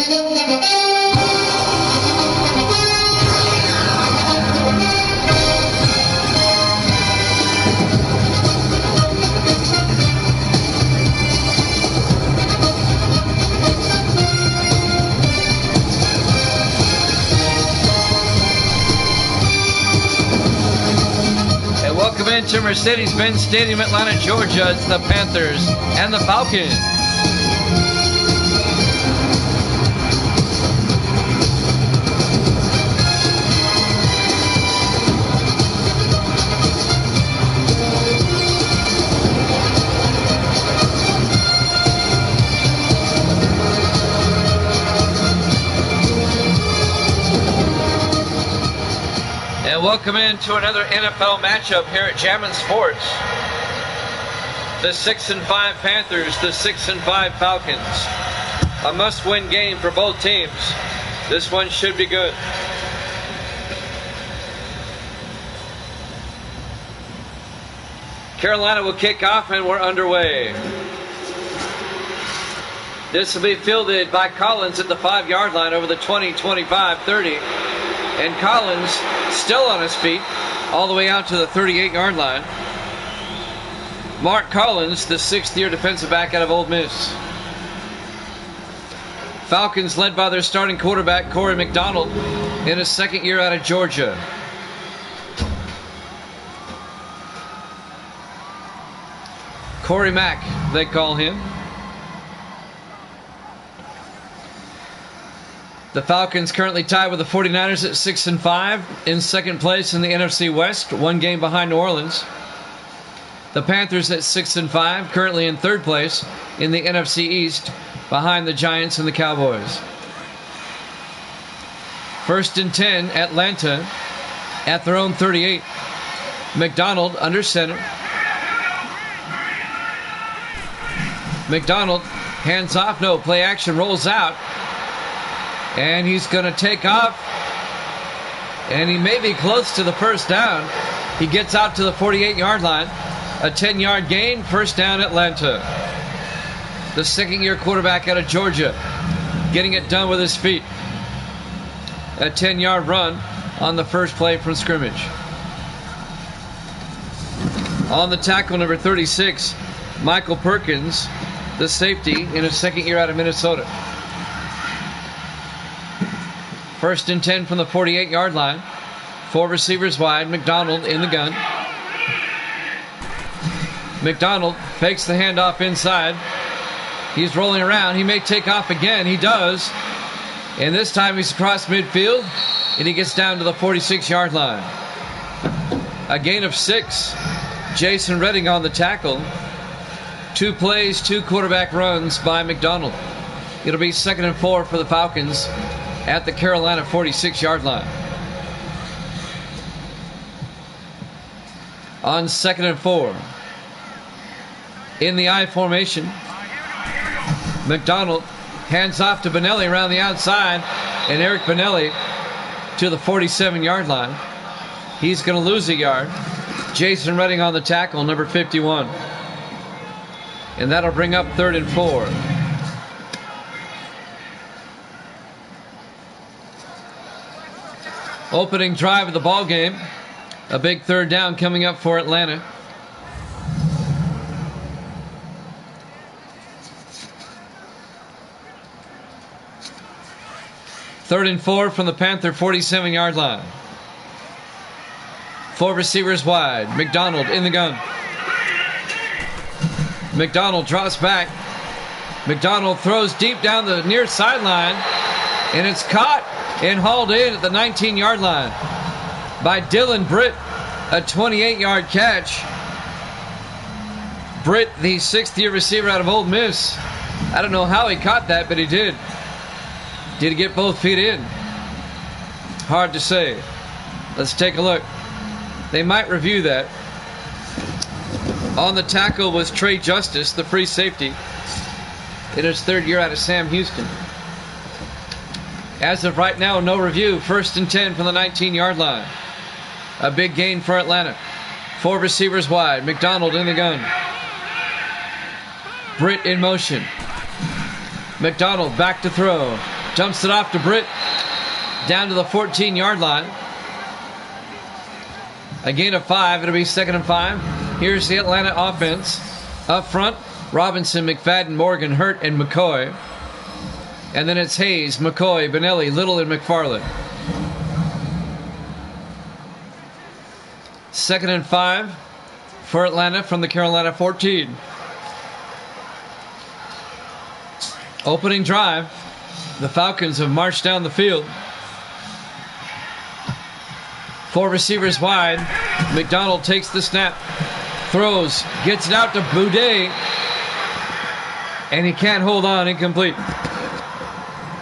Welcome into Mercedes-Benz Stadium, Atlanta, Georgia. It's the Panthers and the Falcons. And welcome into another NFL matchup here at Jammin' Sports. The 6-5 Panthers, the 6-5 Falcons. A must-win game for both teams. This one should be good. Carolina will kick off and we're underway. This will be fielded by Collins at the 5-yard line over the 20, 25, 30. And Collins still on his feet all the way out to the 38-yard line. Mark Collins, the 6th-year defensive back out of Ole Miss. Falcons led by their starting quarterback, Corey McDonald, in his 2nd year out of Georgia. Corey Mack, they call him. The Falcons currently tied with the 49ers at 6-5, in 2nd place in the NFC West, 1 game behind New Orleans. The Panthers at 6-5, currently in 3rd place in the NFC East, behind the Giants and the Cowboys. 1st and 10, Atlanta at their own 38. McDonald under center. McDonald hands off, no play action, rolls out. And he's going to take off. And he may be close to the first down. He gets out to the 48-yard line. A 10-yard gain, first down Atlanta. The 2nd-year quarterback out of Georgia, getting it done with his feet. A 10-yard run on the first play from scrimmage. On the tackle, number 36, Michael Perkins, the safety, in his 2nd year out of Minnesota. 1st and 10 from the 48-yard line. 4 receivers wide. McDonald in the gun. McDonald fakes the handoff inside. He's rolling around. He may take off again. He does. And this time he's across midfield. And he gets down to the 46-yard line. A gain of 6. Jason Redding on the tackle. 2 plays, 2 quarterback runs by McDonald. It'll be 2nd and 4 for the Falcons at the Carolina 46-yard line. On 2nd and 4. In the I formation. McDonald hands off to Benelli around the outside. And Eric Benelli to the 47-yard line. He's going to lose a yard. Jason Redding on the tackle, number 51. And that'll bring up 3rd and 4. Opening drive of the ball game. A big 3rd down coming up for Atlanta. Third and 4 from the Panther 47-yard line. 4 receivers wide. McDonald in the gun. McDonald drops back. McDonald throws deep down the near sideline. And it's caught and hauled in at the 19-yard line by Dylan Britt. A 28-yard catch. Britt, the 6th-year receiver out of Ole Miss. I don't know how he caught that, but he did. Did he get both feet in? Hard to say. Let's take a look. They might review that. On the tackle was Trey Justice, the free safety, in his 3rd year out of Sam Houston. As of right now, no review. 1st and 10 from the 19-yard line. A big gain for Atlanta. 4 receivers wide. McDonald in the gun. Britt in motion. McDonald back to throw. Dumps it off to Britt. Down to the 14-yard line. A gain of 5. It'll be 2nd and 5. Here's the Atlanta offense. Up front, Robinson, McFadden, Morgan, Hurt, and McCoy. And then it's Hayes, McCoy, Benelli, Little, and McFarland. 2nd and 5 for Atlanta from the Carolina 14. Opening drive. The Falcons have marched down the field. 4 receivers wide. McDonald takes the snap. Throws. Gets it out to Boudet. And he can't hold on. Incomplete.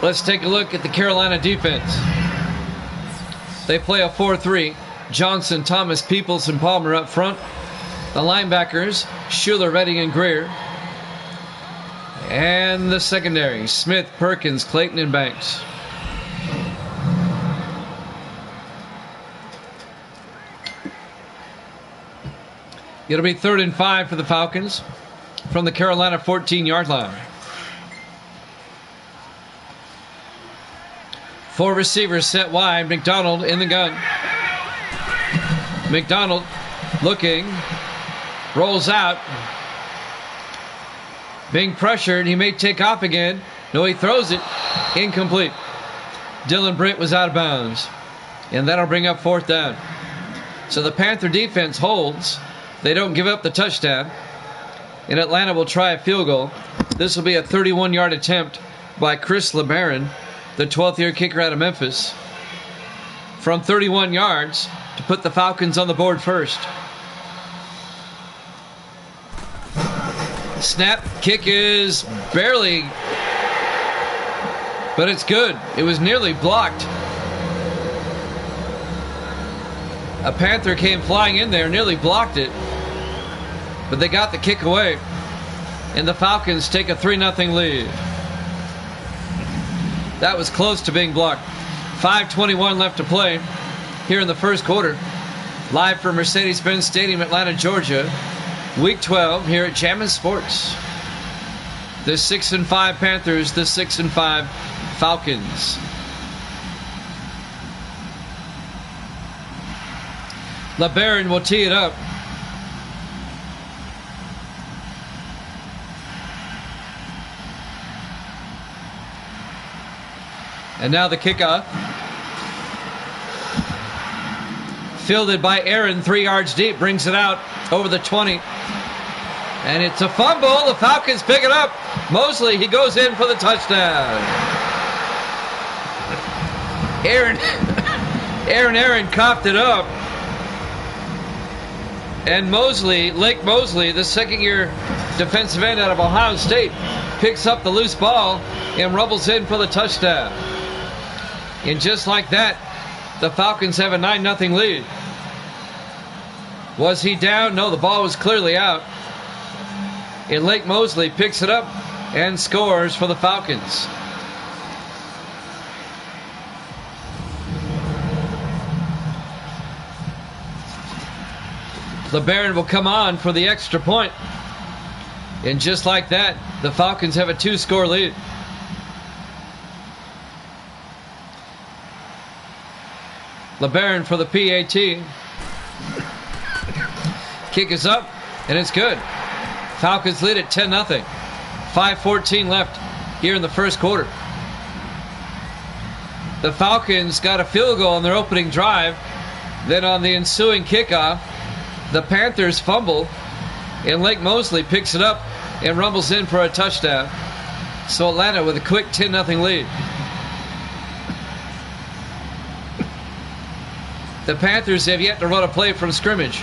Let's take a look at the Carolina defense. They play a 4-3. Johnson, Thomas, Peoples, and Palmer up front. The linebackers, Schuler, Redding, and Greer. And the secondary, Smith, Perkins, Clayton, and Banks. It'll be 3rd and 5 for the Falcons from the Carolina 14-yard line. 4 receivers set wide. McDonald in the gun. McDonald looking. Rolls out. Being pressured. He may take off again. No, he throws it. Incomplete. Dylan Britt was out of bounds. And that'll bring up 4th down. So the Panther defense holds. They don't give up the touchdown. And Atlanta will try a field goal. This will be a 31-yard attempt by Chris LeBaron, the 12th-year kicker out of Memphis, from 31 yards to put the Falcons on the board first. Snap. Kick is barely, but it's good. It was nearly blocked. A Panther came flying in there, nearly blocked it, but they got the kick away. And the Falcons take a 3-0 lead. That was close to being blocked. 5:21 left to play here in the first quarter. Live from Mercedes-Benz Stadium, Atlanta, Georgia. Week 12 here at Jammin' Sports. The 6 and 5 Panthers, the 6 and 5 Falcons. LeBaron will tee it up. And now the kickoff. Fielded by Aaron, 3 yards deep, brings it out over the 20. And it's a fumble. The Falcons pick it up. Mosley, he goes in for the touchdown. Aaron coughed it up. And Mosley, Lake Mosley, the second-year defensive end out of Ohio State, picks up the loose ball and rumbles in for the touchdown. And just like that, the Falcons have a 9-0 lead. Was he down? No, the ball was clearly out. And Lake Mosley picks it up and scores for the Falcons. LeBaron will come on for the extra point. And just like that, the Falcons have a 2-score lead. LeBaron for the PAT. Kick is up, and it's good. Falcons lead at 10-0. 5:14 left here in the first quarter. The Falcons got a field goal on their opening drive. Then on the ensuing kickoff, the Panthers fumble, and Lake Mosley picks it up and rumbles in for a touchdown. So Atlanta with a quick 10-0 lead. The Panthers have yet to run a play from scrimmage.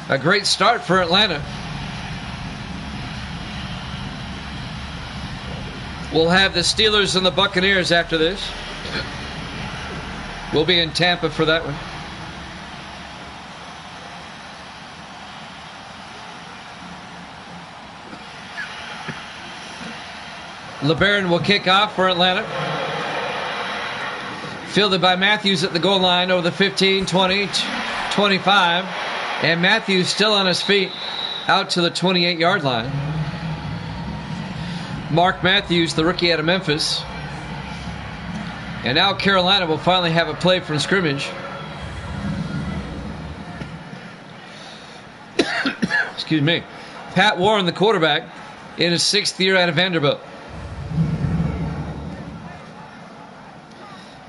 A great start for Atlanta. We'll have the Steelers and the Buccaneers after this. We'll be in Tampa for that one. LeBaron will kick off for Atlanta. Fielded by Matthews at the goal line over the 15, 20, 25. And Matthews still on his feet out to the 28-yard line. Mark Matthews, the rookie out of Memphis. And now Carolina will finally have a play from scrimmage. Excuse me. Pat Warren, the quarterback, in his 6th year out of Vanderbilt.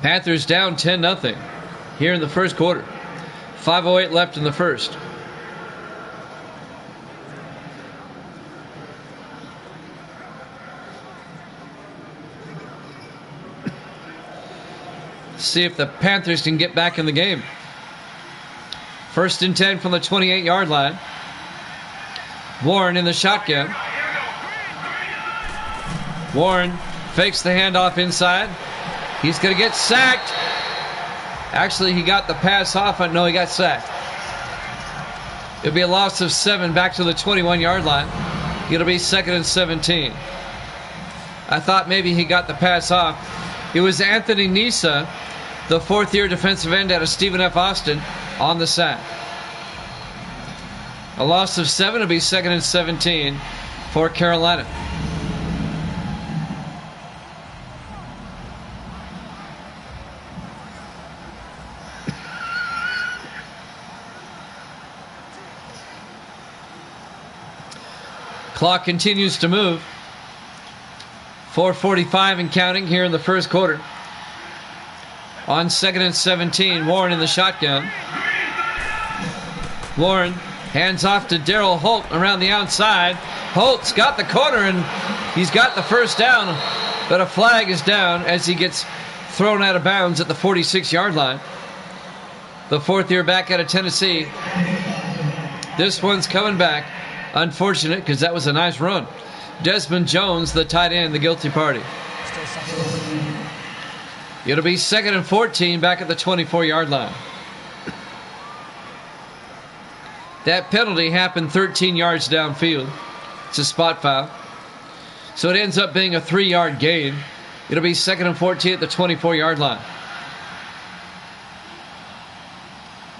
Panthers down 10-0 here in the first quarter. 5:08 left in the first. See if the Panthers can get back in the game. 1st and 10 from the 28-yard line. Warren in the shotgun. Warren fakes the handoff inside. He's going to get sacked. Actually, he got the pass off. No, he got sacked. It'll be a loss of 7 back to the 21-yard line. It'll be 2nd and 17. I thought maybe he got the pass off. It was Anthony Nisa, the 4th-year defensive end out of Stephen F. Austin, on the sack. A loss of 7 will be 2nd and 17 for Carolina. Clock continues to move. 4:45 and counting here in the first quarter. On 2nd and 17, Warren in the shotgun. Warren hands off to Darryl Holt around the outside. Holt's got the corner and he's got the first down, but a flag is down as he gets thrown out of bounds at the 46-yard line. The 4th-year back out of Tennessee. This one's coming back. Unfortunate, because that was a nice run. Desmond Jones, the tight end, the guilty party. It'll be 2nd and 14 back at the 24-yard line. That penalty happened 13 yards downfield. It's a spot foul. So it ends up being a 3-yard gain. It'll be 2nd and 14 at the 24-yard line.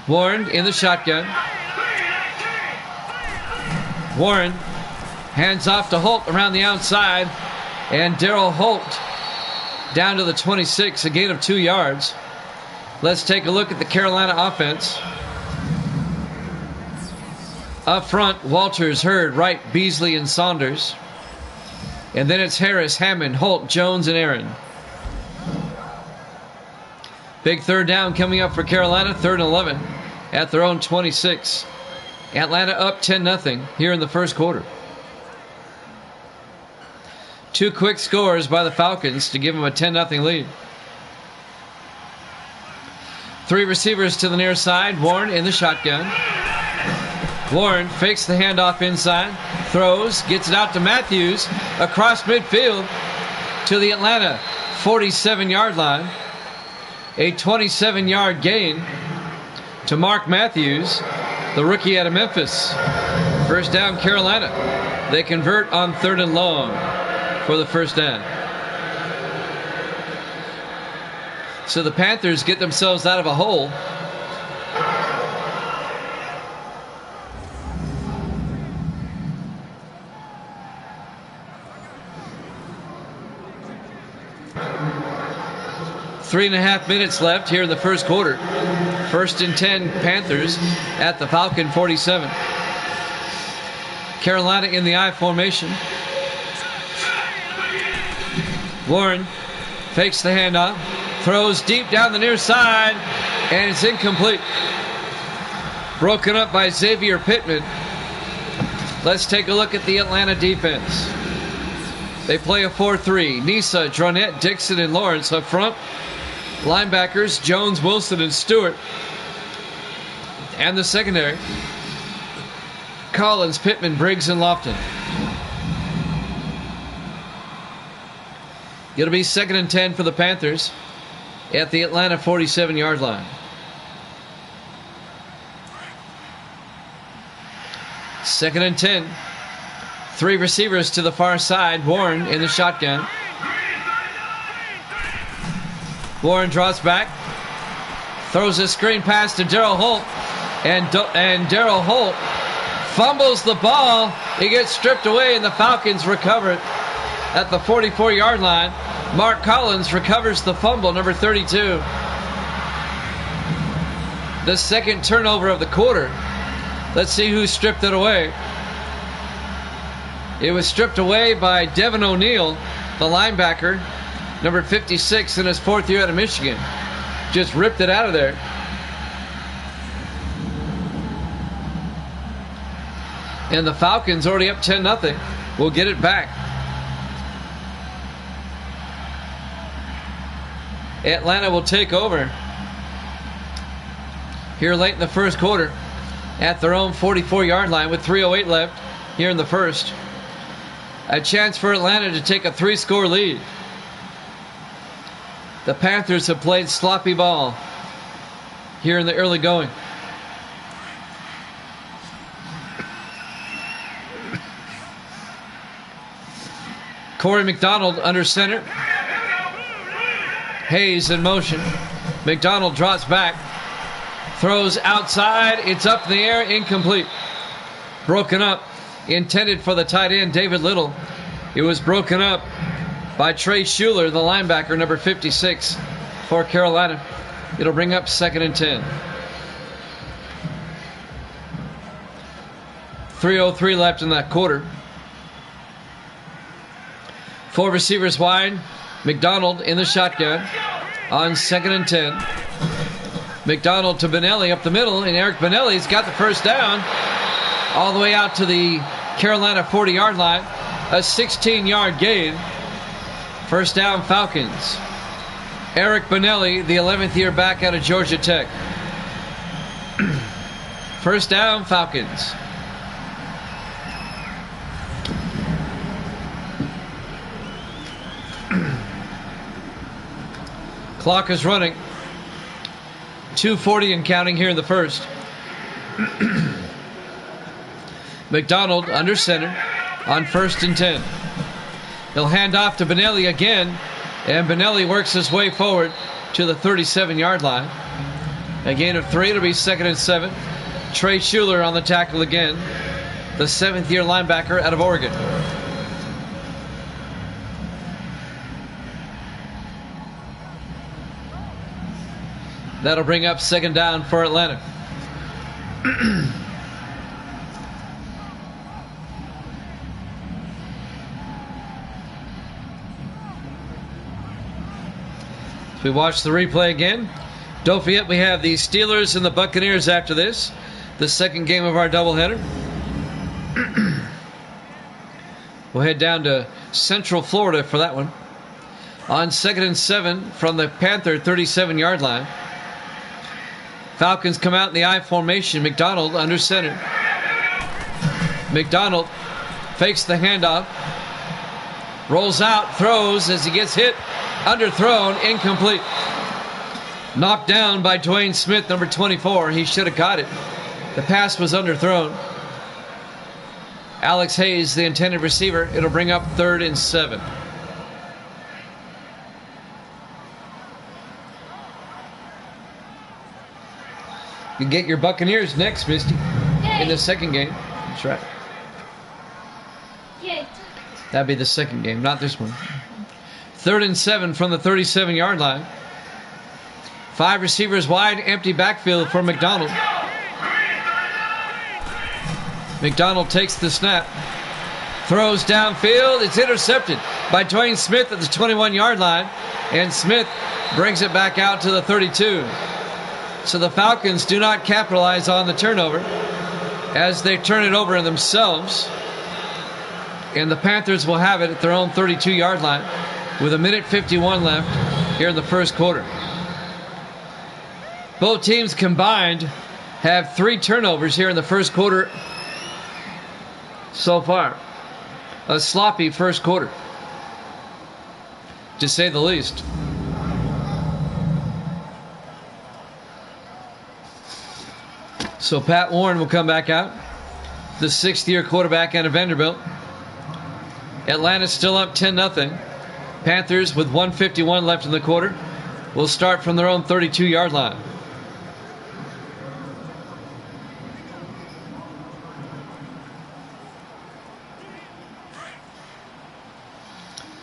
Warren in the shotgun. Warren hands off to Holt around the outside, and Darryl Holt down to the 26, a gain of 2 yards. Let's take a look at the Carolina offense. Up front, Walters, Hurd, Wright, Beasley, and Saunders. And then it's Harris, Hammond, Holt, Jones, and Aaron. Big 3rd down coming up for Carolina, 3rd and 11 at their own 26. Atlanta up 10-0 here in the first quarter. 2 quick scores by the Falcons to give them a 10-0 lead. 3 receivers to the near side. Warren in the shotgun. Warren fakes the handoff inside. Throws. Gets it out to Matthews. Across midfield to the Atlanta 47-yard line. A 27-yard gain to Mark Matthews, the rookie out of Memphis. First down, Carolina. They convert on 3rd and long for the first down. So the Panthers get themselves out of a hole. Three and a half minutes left here in the first quarter. 1st and 10, Panthers at the Falcon 47. Carolina in the I formation. Warren fakes the handoff, throws deep down the near side, and it's incomplete. Broken up by Xavier Pittman. Let's take a look at the Atlanta defense. They play a 4-3. Nisa, Dronette, Dixon, and Lawrence up front. Linebackers, Jones, Wilson, and Stewart. And the secondary, Collins, Pittman, Briggs, and Lofton. It'll be 2nd and 10 for the Panthers at the Atlanta 47-yard line. 2nd and 10. 3 receivers to the far side. Warren in the shotgun. Warren draws back. Throws a screen pass to Darryl Holt. And Darryl Holt fumbles the ball. He gets stripped away, and the Falcons recover it at the 44-yard line. Mark Collins recovers the fumble, number 32. The second turnover of the quarter. Let's see who stripped it away. It was stripped away by Devin O'Neal, the linebacker, number 56 in his 4th year out of Michigan. Just ripped it out of there. And the Falcons already up 10-0. Will get it back. Atlanta will take over here late in the first quarter at their own 44-yard line with 3:08 left here in the first. A chance for Atlanta to take a 3-score lead. The Panthers have played sloppy ball here in the early going. Corey McDonald under center. Hayes in motion. McDonald drops back. Throws outside. It's up in the air. Incomplete. Broken up. Intended for the tight end, David Little. It was broken up by Trey Schuler, the linebacker, number 56 for Carolina. It'll bring up 2nd and 10. 3:03 left in that quarter. 4 receivers wide. McDonald in the shotgun on 2nd and 10. McDonald to Benelli up the middle, and Eric Benelli's got the first down all the way out to the Carolina 40-yard line. A 16-yard gain. First down, Falcons. Eric Benelli, the 11th year back out of Georgia Tech. First down, Falcons. Clock is running. 2:40 and counting here in the first. McDonald under center on 1st and 10. He'll hand off to Benelli again, and Benelli works his way forward to the 37-yard line. A gain of 3. It'll be 2nd and 7. Trey Schuler on the tackle again, the 7th year linebacker out of Oregon. That'll bring up 2nd down for Atlanta. As we watch the replay again, don't forget we have the Steelers and the Buccaneers after this, the second game of our doubleheader. We'll head down to Central Florida for that one. On 2nd and 7 from the Panther 37-yard line. Falcons come out in the I formation. McDonald under center. McDonald fakes the handoff. Rolls out, throws as he gets hit. Underthrown, incomplete. Knocked down by Dwayne Smith, number 24. He should have got it. The pass was underthrown. Alex Hayes, the intended receiver. It'll bring up 3rd and 7. You get your Buccaneers next, Misty, in the second game. That's right. That'd be the second game, not this one. 3rd and 7 from the 37-yard line. 5 receivers wide, empty backfield for McDonald. McDonald takes the snap. Throws downfield. It's intercepted by Dwayne Smith at the 21-yard line. And Smith brings it back out to the 32. So the Falcons do not capitalize on the turnover as they turn it over themselves. And the Panthers will have it at their own 32-yard line with 1:51 left here in the first quarter. Both teams combined have 3 turnovers here in the first quarter so far. A sloppy first quarter, to say the least. So Pat Warren will come back out, the 6th-year quarterback out of Vanderbilt. Atlanta's still up 10-0. Panthers, with 1:51 left in the quarter, will start from their own 32-yard line.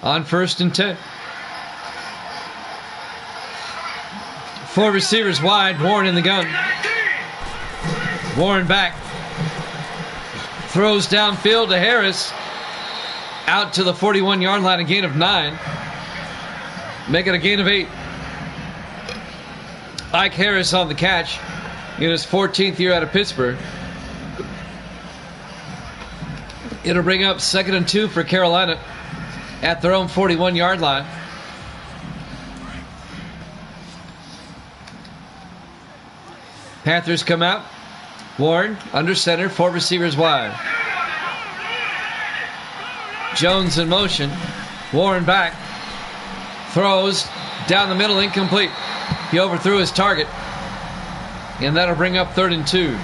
On 1st and 10. 4 receivers wide. Warren in the gun. Warren back. Throws downfield to Harris. Out to the 41-yard line. A gain of 9. Make it a gain of 8. Ike Harris on the catch in his 14th year out of Pittsburgh. It'll bring up 2nd and 2 for Carolina at their own 41-yard line. Panthers come out. Warren under center, 4 receivers wide. Jones in motion. Warren back. Throws down the middle, incomplete. He overthrew his target. And that'll bring up 3rd and 2.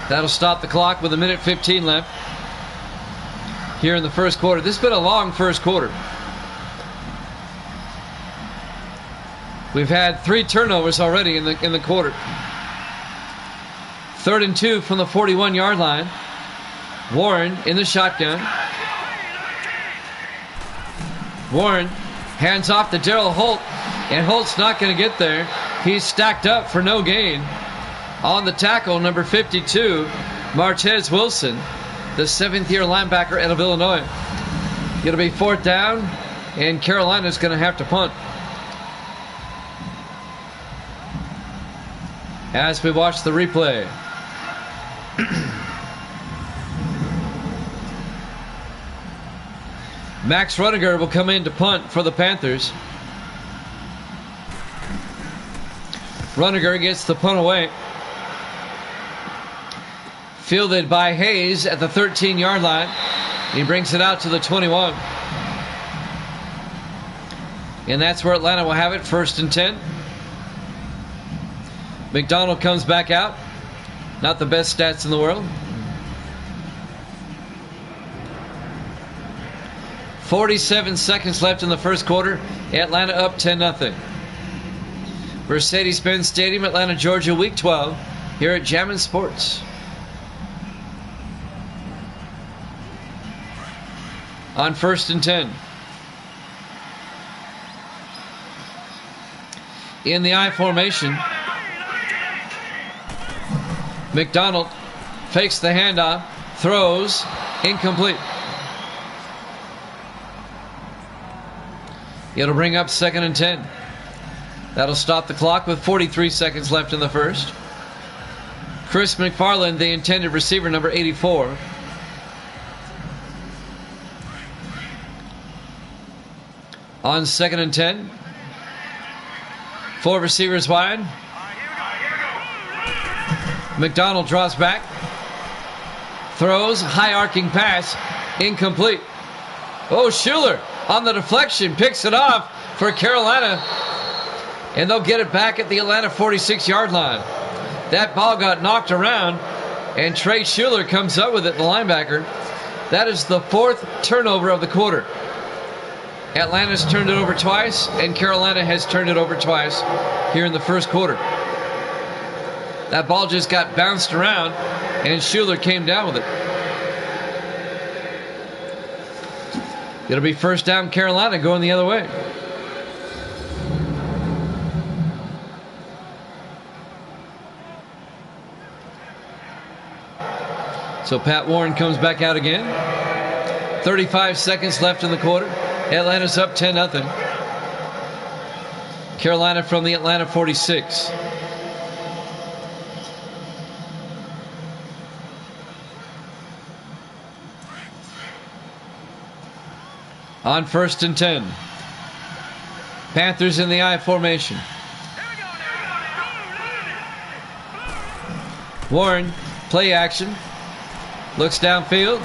That'll stop the clock with 1:15 left here in the first quarter. This has been a long first quarter. We've had 3 turnovers already in the quarter. 3rd and 2 from the 41-yard line. Warren in the shotgun. Warren hands off to Darrell Holt, and Holt's not going to get there. He's stacked up for no gain. On the tackle, number 52, Martez Wilson, the 7th-year linebacker out of Illinois. It'll be 4th down, and Carolina's going to have to punt. As we watch the replay. Max Rudiger will come in to punt for the Panthers. Rudiger gets the punt away. Fielded by Hayes at the 13-yard line. He brings it out to the 21. And that's where Atlanta will have it, 1st and 10. McDonald comes back out. Not the best stats in the world. 47 seconds left in the first quarter. Atlanta up 10-0. Mercedes-Benz Stadium, Atlanta, Georgia, Week 12. Here at Jammin' Sports. On 1st and 10. In the I formation. McDonald fakes the handoff. Throws. Incomplete. It'll bring up 2nd and 10. That'll stop the clock with 43 seconds left in the first. Chris McFarland, the intended receiver, number 84. On 2nd and 10. 4 receivers wide. McDonald draws back. Throws. High arcing pass. Incomplete. Oh, Schuler on the deflection picks it off for Carolina. And they'll get it back at the Atlanta 46-yard line. That ball got knocked around, and Trey Schuler comes up with it, the linebacker. That is the 4th turnover of the quarter. Atlanta's turned it over twice, and Carolina has turned it over twice here in the first quarter. That ball just got bounced around, and Schuler came down with it. It'll be 1st down Carolina going the other way. So Pat Warren comes back out again. 35 seconds left in the quarter. Atlanta's up 10-0. Carolina from the Atlanta 46. On 1st and 10. Panthers in the I formation. Warren, play action. Looks downfield.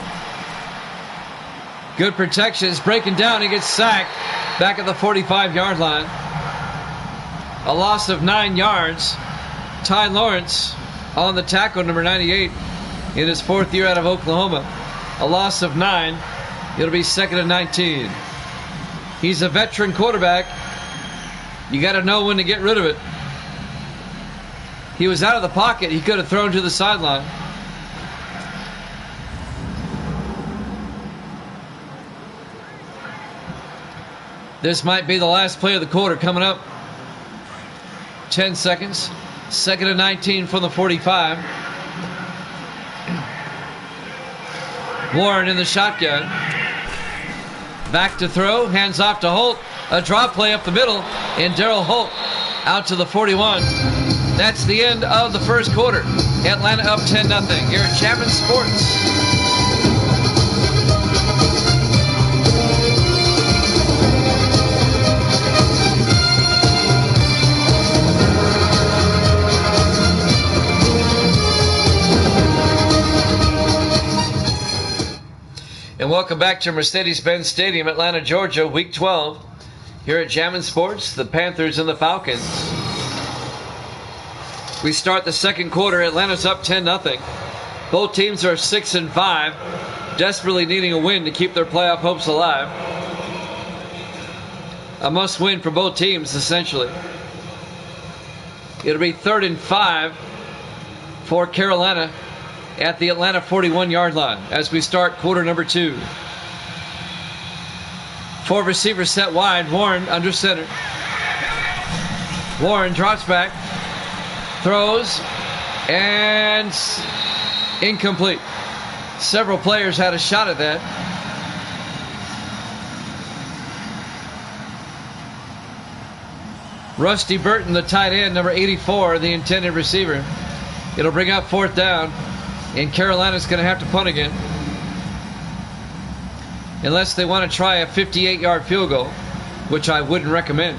Good protection. It's breaking down. He gets sacked back at the 45-yard line. A loss of 9 yards. Ty Lawrence on the tackle, number 98, in his 4th year out of Oklahoma. A loss of 9. It'll be 2nd and 19. He's a veteran quarterback. You got to know when to get rid of it. He was out of the pocket. He could have thrown to the sideline. This might be the last play of the quarter coming up. 10 seconds. 2nd and 19 from the 45. Warren in the shotgun. Back to throw. Hands off to Holt. A drop play up the middle. And Darryl Holt out to the 41. That's the end of the first quarter. Atlanta up 10-0 here at Chapman Sports. And welcome back to Mercedes-Benz Stadium, Atlanta, Georgia, Week 12. Here at Jammin' Sports, the Panthers and the Falcons. We start the second quarter. Atlanta's up 10-0. Both teams are 6-5, desperately needing a win to keep their playoff hopes alive. A must-win for both teams, essentially. It'll be 3rd and 5 for Carolina at the Atlanta 41-yard line as we start quarter number 2. 4 receivers set wide. Warren under center. Warren drops back, throws, and incomplete. Several players had a shot at that. Rusty Burton, the tight end, number 84, the intended receiver. It'll bring up 4th down, and Carolina's going to have to punt again, unless they want to try a 58-yard field goal, which I wouldn't recommend.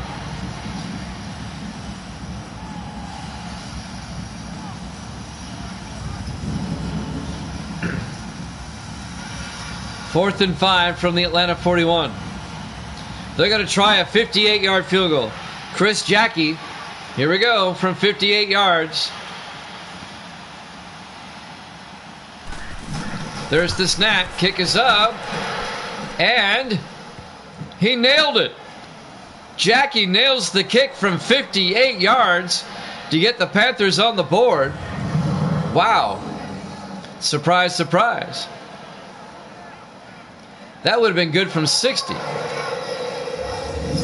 Fourth and 5 from the Atlanta 41. They're going to try a 58-yard field goal. Chris Jackie, here we go, from 58 yards. There's the snap. Kick is up. And he nailed it. Jackie nails the kick from 58 yards to get the Panthers on the board. Wow. Surprise, surprise. That would have been good from 60.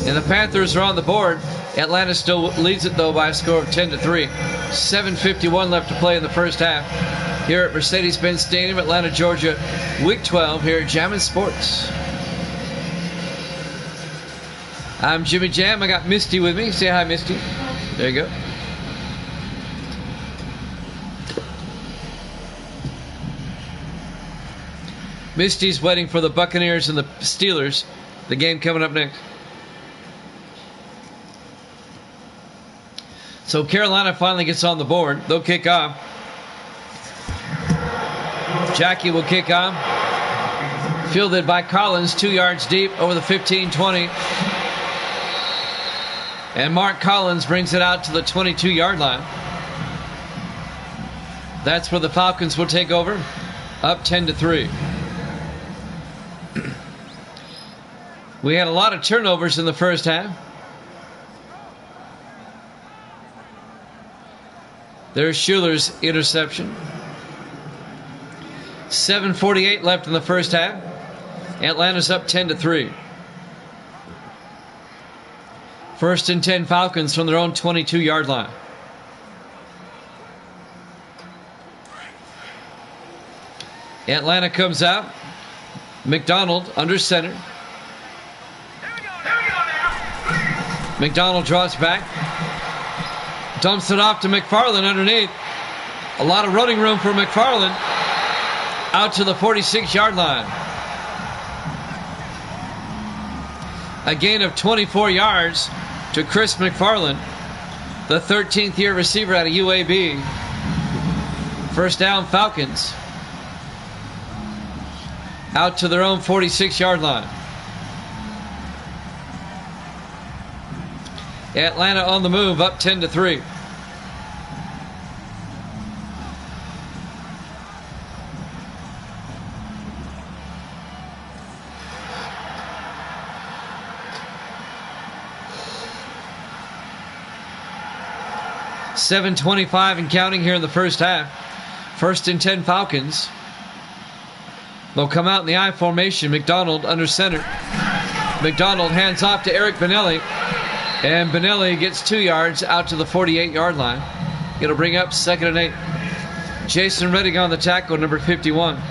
And the Panthers are on the board. Atlanta still leads it, though, by a score of 10-3. 7:51 left to play in the first half. Here at Mercedes-Benz Stadium, Atlanta, Georgia, Week 12, here at Jammin' Sports. I'm Jimmy Jam. I got Misty with me. Say hi, Misty. There you go. Misty's waiting for the Buccaneers and the Steelers. The game coming up next. So Carolina finally gets on the board. They'll kick off. Jackie will kick off. Fielded by Collins, 2 yards deep over the 15-20. And Mark Collins brings it out to the 22-yard line. That's where the Falcons will take over. Up 10-3. We had a lot of turnovers in the first half. There's Schuler's interception. 7:48 left in the first half. Atlanta's up 10-3. 1st and 10 Falcons from their own 22-yard line. Atlanta comes out. McDonald under center. McDonald draws back. Dumps it off to McFarland underneath. A lot of running room for McFarland. Out to the 46-yard line. A gain of 24 yards to Chris McFarland, the 13th year receiver out of UAB. First down, Falcons. Out to their own 46-yard line. Atlanta on the move, up 10-3. $7:25 and counting here in the first half. 1st and 10 Falcons. They'll come out in the I formation. McDonald under center. McDonald hands off to Eric Benelli. And Benelli gets 2 yards out to the 48-yard line. It'll bring up 2nd and 8. Jason Redding on the tackle, number 51.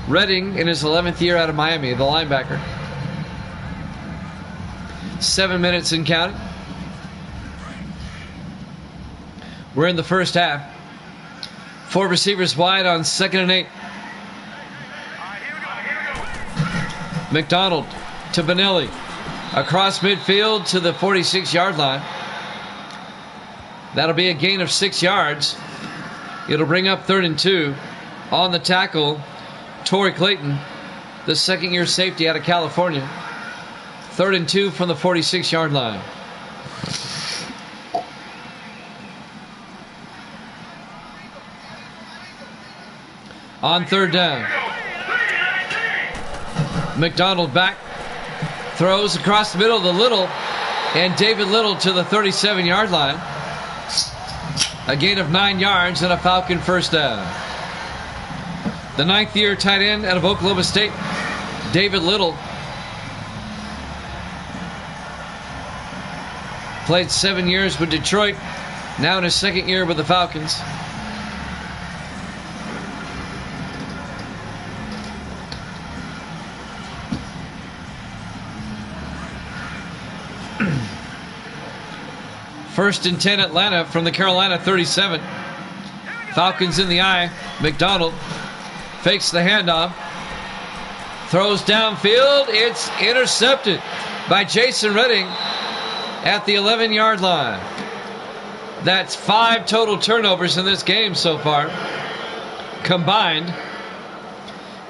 Redding in his 11th year out of Miami, the linebacker. 7 minutes and counting. We're in the first half. 4 receivers wide on 2nd and 8. McDonald to Benelli. Across midfield to the 46-yard line. That'll be a gain of 6 yards. It'll bring up 3rd and 2. On the tackle, Torrey Clayton, the second-year safety out of California. 3rd and 2 from the 46-yard line. On 3rd down. McDonald back. Throws across the middle to Little. And David Little to the 37-yard line. A gain of 9 yards and a Falcon first down. The 9th-year tight end out of Oklahoma State, David Little. Played 7 years with Detroit. Now in his 2nd year with the Falcons. First and 10 Atlanta from the Carolina 37. Falcons in the eye. McDonald fakes the handoff. Throws downfield. It's intercepted by Jason Redding at the 11-yard line. That's 5 total turnovers in this game so far. Combined.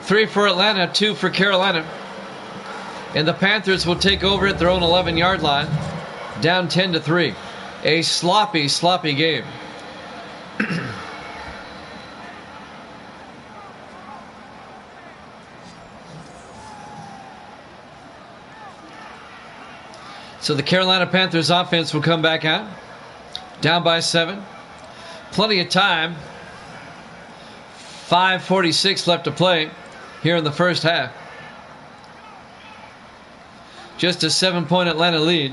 3 for Atlanta, 2 for Carolina. And the Panthers will take over at their own 11-yard line. Down 10-3. A sloppy, sloppy game. So the Carolina Panthers offense will come back out. Down by 7. Plenty of time. 5:46 left to play here in the first half. Just a 7-point Atlanta lead.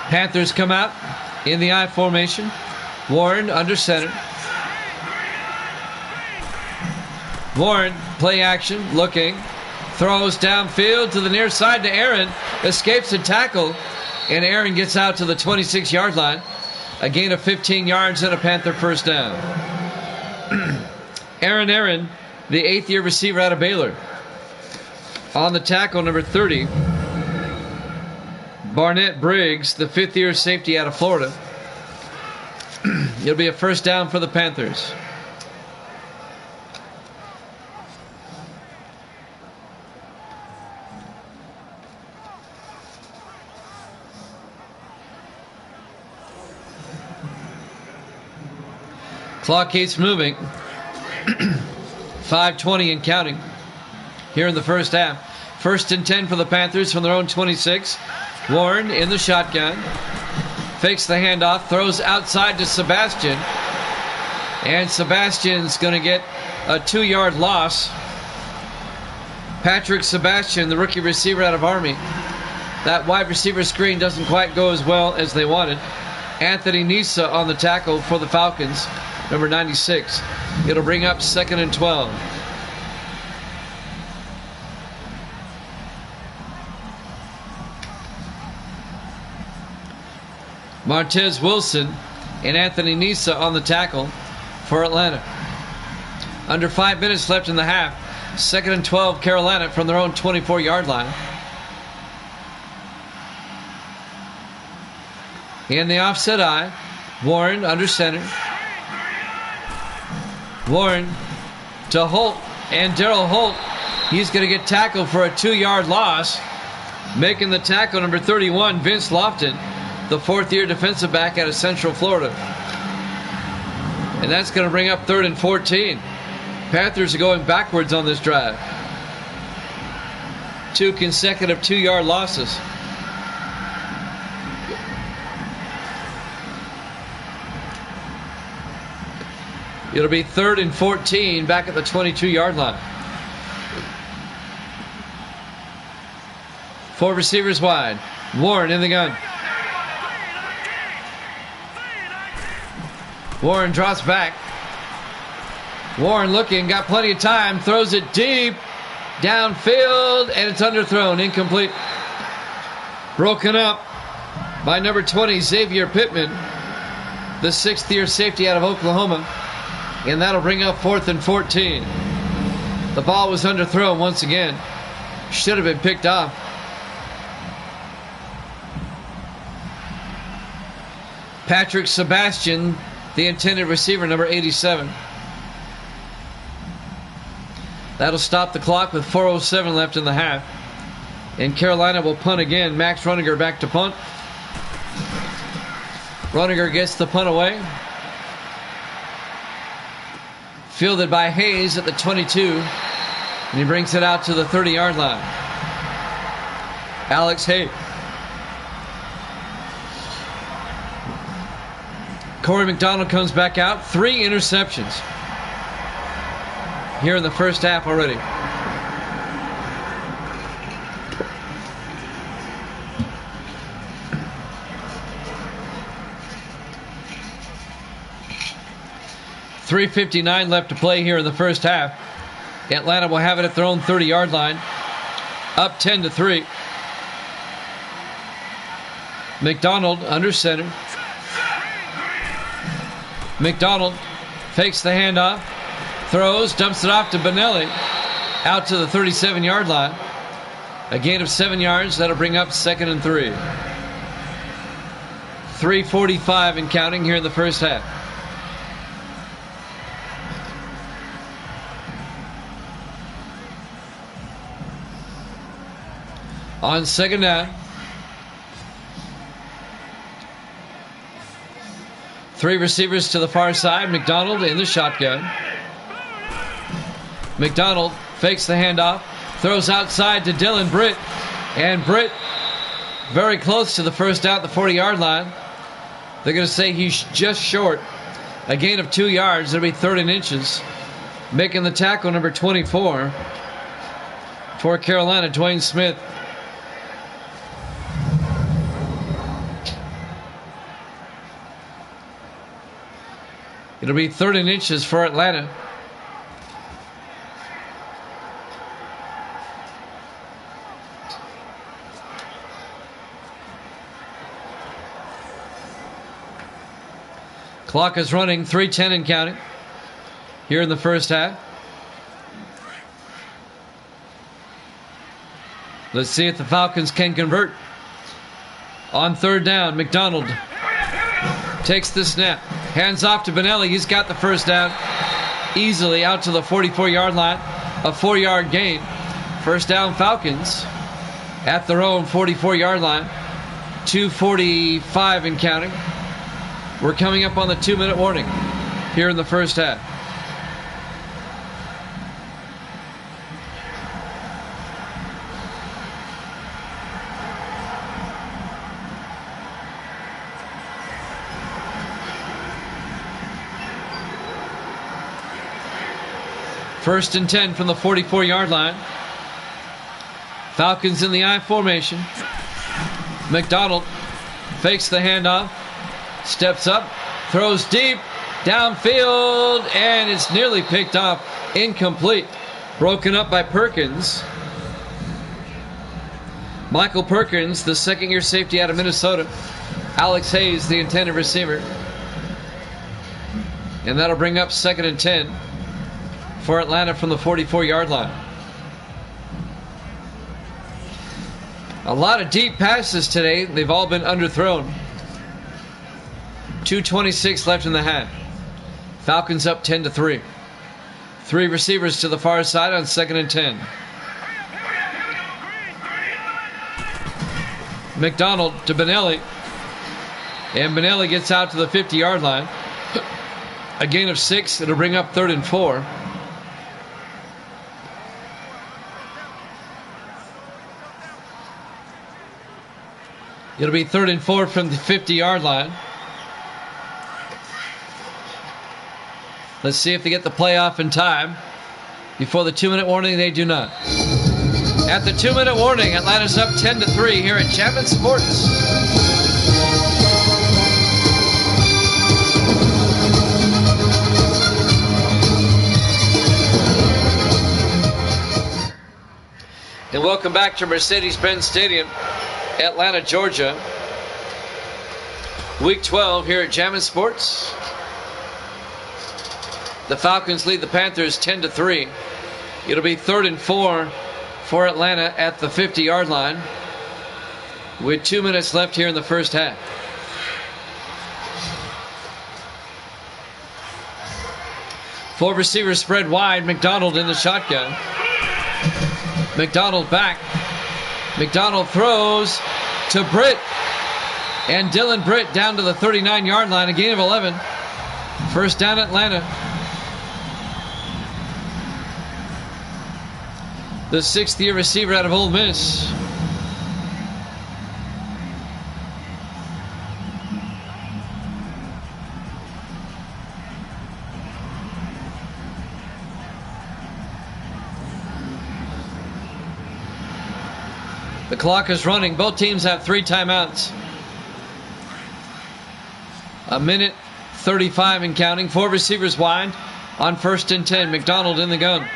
Panthers come out in the I formation. Warren under center. Warren, play action, looking. Throws downfield to the near side to Aaron. Escapes a tackle. And Aaron gets out to the 26-yard line. A gain of 15 yards and a Panther first down. Aaron, the 8th-year receiver out of Baylor. On the tackle, number 30. Barnett Briggs, the 5th-year safety out of Florida. It'll be a first down for the Panthers. Clock keeps moving. 5:20 and counting here in the first half. 1st and 10 for the Panthers from their own 26. Warren in the shotgun. Fakes the handoff. Throws outside to Sebastian. And Sebastian's going to get a 2-yard loss. Patrick Sebastian, the rookie receiver out of Army. That wide receiver screen doesn't quite go as well as they wanted. Anthony Nisa on the tackle for the Falcons, number 96. It'll bring up 2nd and 12. Martez Wilson and Anthony Nisa on the tackle for Atlanta. Under 5 minutes left in the half. 2nd and 12 Carolina from their own 24-yard line. In the offset eye, Warren under center. Warren to Holt, and Daryl Holt, he's going to get tackled for a 2-yard loss. Making the tackle, number 31, Vince Lofton, the 4th-year defensive back out of Central Florida. And that's going to bring up 3rd and 14. Panthers are going backwards on this drive. 2 consecutive 2-yard losses. It'll be 3rd and 14 back at the 22-yard line. 4 receivers wide. Warren in the gun. Warren drops back. Warren looking, got plenty of time, throws it deep, downfield, and it's underthrown, incomplete. Broken up by number 20, Xavier Pittman, the 6th-year safety out of Oklahoma, and that'll bring up 4th and 14. The ball was underthrown once again. Should have been picked off. Patrick Sebastian, the intended receiver, number 87. That'll stop the clock with 4:07 left in the half. And Carolina will punt again. Max Runninger back to punt. Runninger gets the punt away. Fielded by Hayes at the 22. And he brings it out to the 30-yard line. Alex Hayes. Corey McDonald comes back out. 3 interceptions here in the first half already. .359 left to play here in the first half. Atlanta will have it at their own 30-yard line. Up 10-3. McDonald under center. McDonald fakes the handoff, throws, dumps it off to Benelli, out to the 37-yard line. A gain of 7 yards. That'll bring up 2nd and 3. 3:45 and counting here in the first half. On 2nd down. 3 receivers to the far side. McDonald in the shotgun. McDonald fakes the handoff. Throws outside to Dylan Britt. And Britt very close to the first down at the 40-yard line. They're going to say he's just short. A gain of 2 yards. It'll be 3rd and inches. Making the tackle, number 24 for Carolina, Dwayne Smith. It'll be 3rd and inches for Atlanta. Clock is running, 3:10 and counting here in the first half. Let's see if the Falcons can convert. On 3rd down, McDonald takes the snap. Hands off to Benelli. He's got the first down easily out to the 44-yard line. A 4-yard gain. First down Falcons at their own 44-yard line. 2:45 and counting. We're coming up on the 2-minute warning here in the first half. First and 10 from the 44-yard line. Falcons in the I formation. McDonald fakes the handoff. Steps up. Throws deep. Downfield. And it's nearly picked off. Incomplete. Broken up by Perkins. Michael Perkins, the 2nd-year safety out of Minnesota. Alex Hayes, the intended receiver. And that'll bring up 2nd and 10 for Atlanta from the 44-yard line. A lot of deep passes today. They've all been underthrown. 2:26 left in the half. Falcons up 10-3. 3 receivers to the far side on 2nd and 10. McDonald to Benelli. And Benelli gets out to the 50-yard line. A gain of 6. It'll bring up 3rd and 4. It'll be 3rd and 4 from the 50-yard line. Let's see if they get the play off in time. Before the 2-minute warning, they do not. At the 2-minute warning, Atlanta's up 10-3 here at Chapman Sports. And welcome back to Mercedes-Benz Stadium, Atlanta, Georgia. Week 12 here at Chapman Sports. The Falcons lead the Panthers 10-3. It'll be 3rd and 4 for Atlanta at the 50-yard line with 2 minutes left here in the first half. Four receivers spread wide. McDonald in the shotgun. McDonald back. McDonald throws to Britt. And Dylan Britt down to the 39-yard line. A gain of 11. First down Atlanta. The 6th-year receiver out of Ole Miss. The clock is running. Both teams have 3 timeouts. A minute 35 and counting. 4 receivers wide on 1st and 10. McDonald in the gun.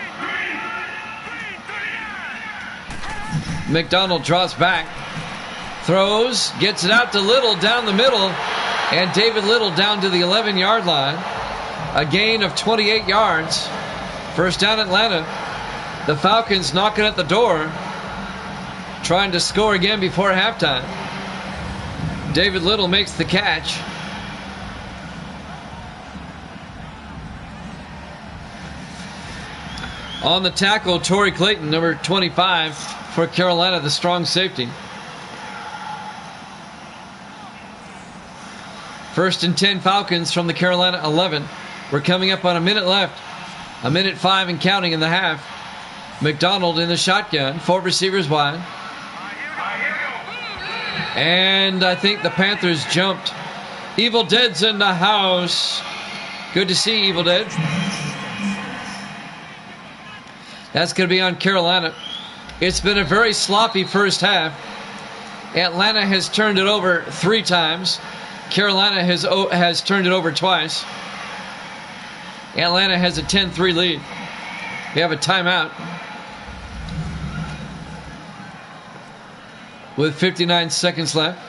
McDonald draws back. Throws. Gets it out to Little down the middle. And David Little down to the 11-yard line. A gain of 28 yards. First down Atlanta. The Falcons knocking at the door, trying to score again before halftime. David Little makes the catch. On the tackle, Torrey Clayton, number 25 for Carolina, the strong safety. 1st and 10 Falcons from the Carolina 11. We're coming up on a minute left. A minute 5 and counting in the half. McDonald in the shotgun. 4 receivers wide. And I think the Panthers jumped. Evil Dead's in the house. Good to see Evil Dead. That's going to be on Carolina. It's been a very sloppy first half. Atlanta has turned it over 3 times. Carolina has turned it over twice. Atlanta has a 10-3 lead. They have a timeout with 59 seconds left.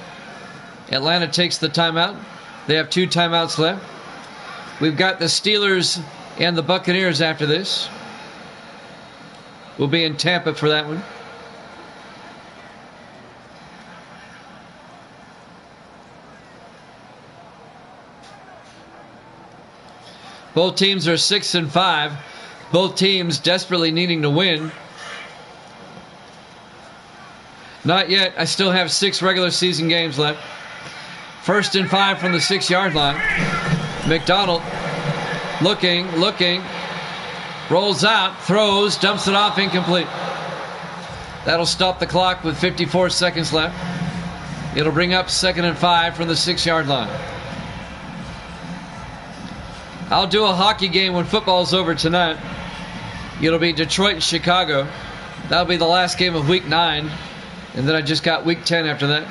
Atlanta takes the timeout. They have 2 timeouts left. We've got the Steelers and the Buccaneers after this. We'll be in Tampa for that one. Both teams are 6-5. Both teams desperately needing to win. Not yet. I still have 6 regular season games left. 1st and 5 from the 6-yard line. McDonald looking. Rolls out, throws, dumps it off, incomplete. That'll stop the clock with 54 seconds left. It'll bring up 2nd and 5 from the 6-yard line. I'll do a hockey game when football's over tonight. It'll be Detroit and Chicago. That'll be the last game of week 9. And then I just got week 10 after that.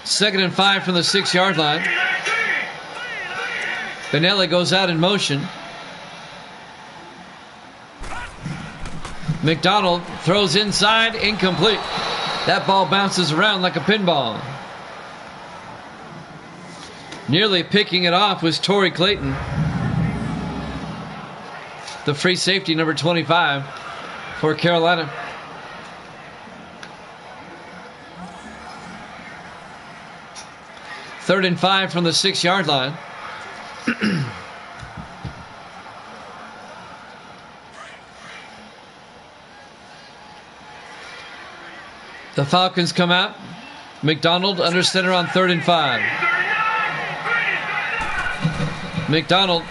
2nd and 5 from the 6-yard line. Benelli goes out in motion. McDonald throws inside, incomplete. That ball bounces around like a pinball. Nearly picking it off was Torrey Clayton, the free safety, number 25 for Carolina. Third and 5 from the 6-yard line. The Falcons come out. McDonald under center on 3rd and 5. McDonald,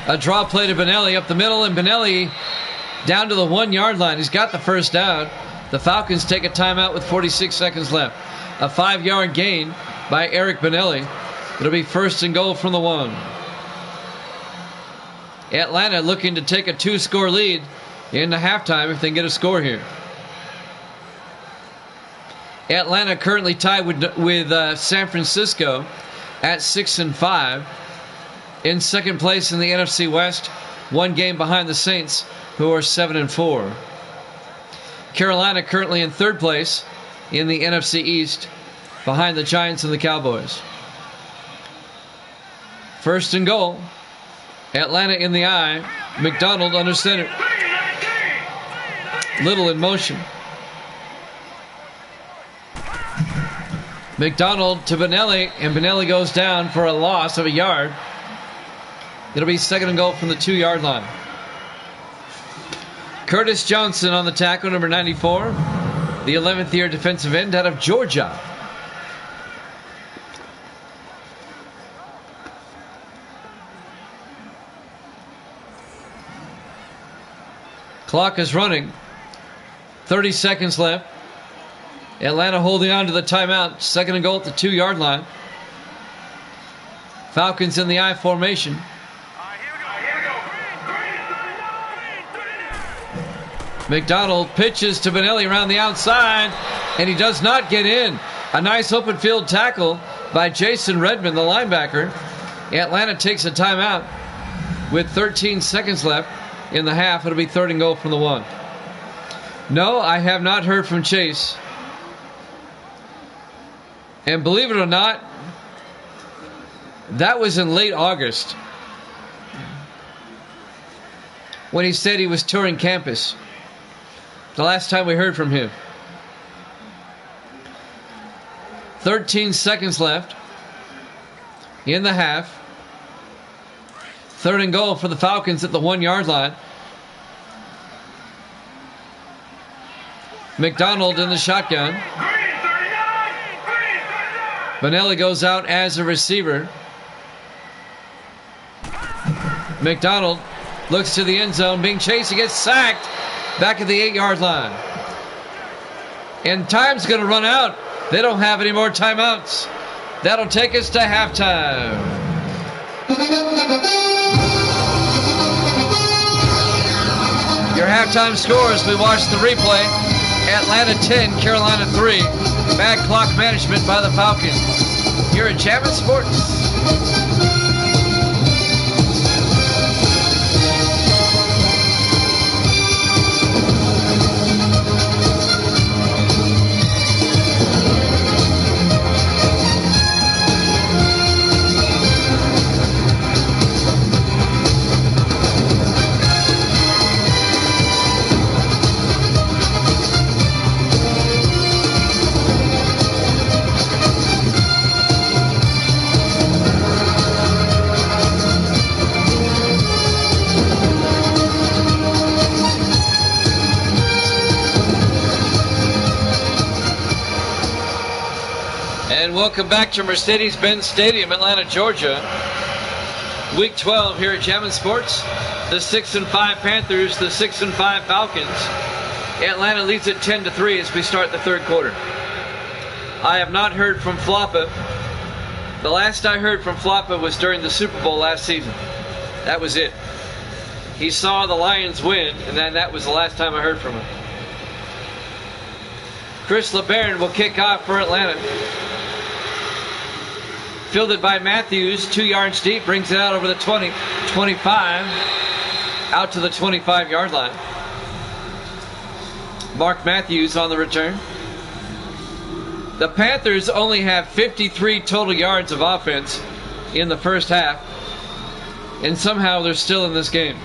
a draw play to Benelli up the middle, and Benelli down to the 1-yard line. He's got the first down. The Falcons take a timeout with 46 seconds left. A 5-yard gain by Eric Benelli. It'll be 1st and goal from the 1. Atlanta looking to take a 2-score lead into halftime if they can get a score here. Atlanta currently tied with San Francisco at 6-5. In second place in the NFC West, one game behind the Saints, who are 7-4. Carolina currently in third place in the NFC East, behind the Giants and the Cowboys. First and goal. Atlanta in the eye. McDonald under center. Little in motion. McDonald to Benelli, and Benelli goes down for a loss of a yard. It'll be second and goal from the 2-yard line. Curtis Johnson on the tackle, number 94, the 11th year defensive end out of Georgia. Clock is running. 30 seconds left. Atlanta holding on to the timeout. Second and goal at the 2-yard line. Falcons in the I formation. McDonald pitches to Benelli around the outside, and he does not get in. A nice open field tackle by Jason Redmond, the linebacker. Atlanta takes a timeout with 13 seconds left in the half. It'll be third and goal from the 1. No, I have not heard from Chase. And believe it or not, that was in late August when he said he was touring campus. The last time we heard from him. 13 seconds left in the half. Third and goal for the Falcons at the 1-yard line. McDonald in the shotgun. Benelli goes out as a receiver. McDonald looks to the end zone, being chased. He gets sacked back at the 8-yard line. And time's going to run out. They don't have any more timeouts. That'll take us to halftime. Your halftime scores, we watch the replay. Atlanta 10, Carolina 3. Bad clock management by the Falcons. You're at Chapman Sports. Welcome back to Mercedes-Benz Stadium, Atlanta, Georgia. Week 12 here at Chapman Sports. The 6-5 Panthers, the 6-5 Falcons. Atlanta leads at 10-3 as we start the third quarter. I have not heard from Floppa. The last I heard from Floppa was during the Super Bowl last season. That was it. He saw the Lions win, and then that was the last time I heard from him. Chris LeBaron will kick off for Atlanta. Fielded by Matthews, 2 yards deep, brings it out over the 20, 25, out to the 25-yard line. Mark Matthews on the return. The Panthers only have 53 total yards of offense in the first half, and somehow they're still in this game.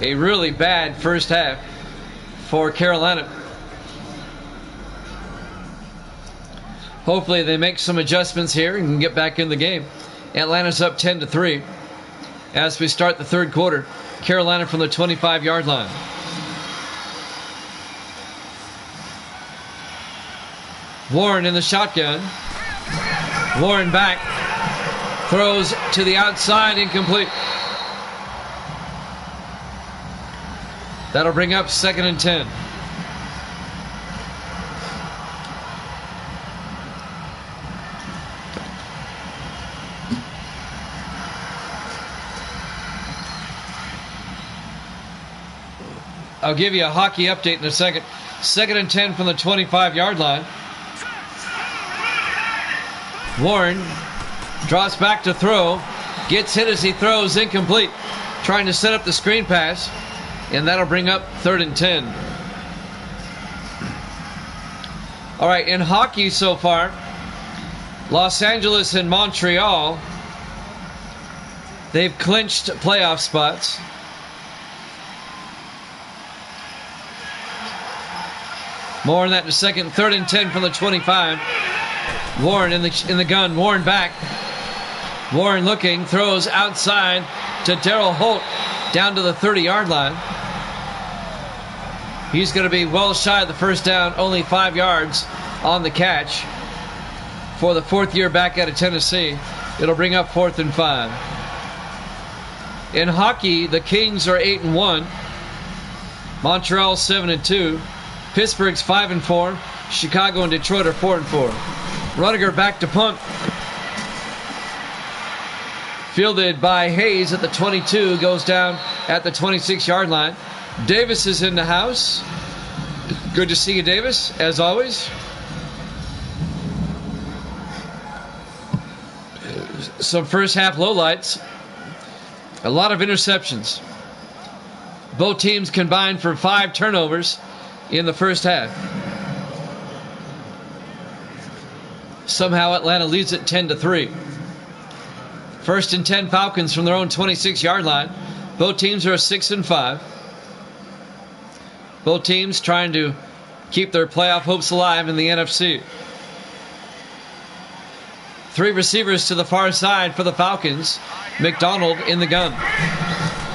A really bad first half for Carolina. Hopefully they make some adjustments here and can get back in the game. Atlanta's up 10-3 as we start the third quarter. Carolina from the 25-yard line. Warren in the shotgun. Warren back. Throws to the outside, incomplete. That'll bring up 2nd and 10. I'll give you a hockey update in a second. 2nd and 10 from the 25-yard line. Warren drops back to throw. Gets hit as he throws, incomplete. Trying to set up the screen pass. And that'll bring up 3rd and 10. All right, in hockey so far, Los Angeles and Montreal, they've clinched playoff spots. More on that in a second. 3rd and 10 from the 25. Warren in the gun. Warren back. Warren looking. Throws outside to Darryl Holt down to the 30-yard line. He's going to be well shy of the first down. Only 5 yards on the catch. For the 4th year back out of Tennessee, it'll bring up 4th and 5. In hockey, the Kings are 8-1. Montreal 7-2. Pittsburgh's 5-4. Chicago and Detroit are 4-4. Rudiger back to punt. Fielded by Hayes at the 22. Goes down at the 26-yard line. Davis is in the house. Good to see you, Davis, as always. Some first half lowlights. A lot of interceptions. Both teams combined for 5 turnovers in the first half. Somehow Atlanta leads it 10-3. 1st and 10 Falcons from their own 26-yard line. Both teams are 6-5. Both teams trying to keep their playoff hopes alive in the NFC. 3 receivers to the far side for the Falcons. McDonald in the gun.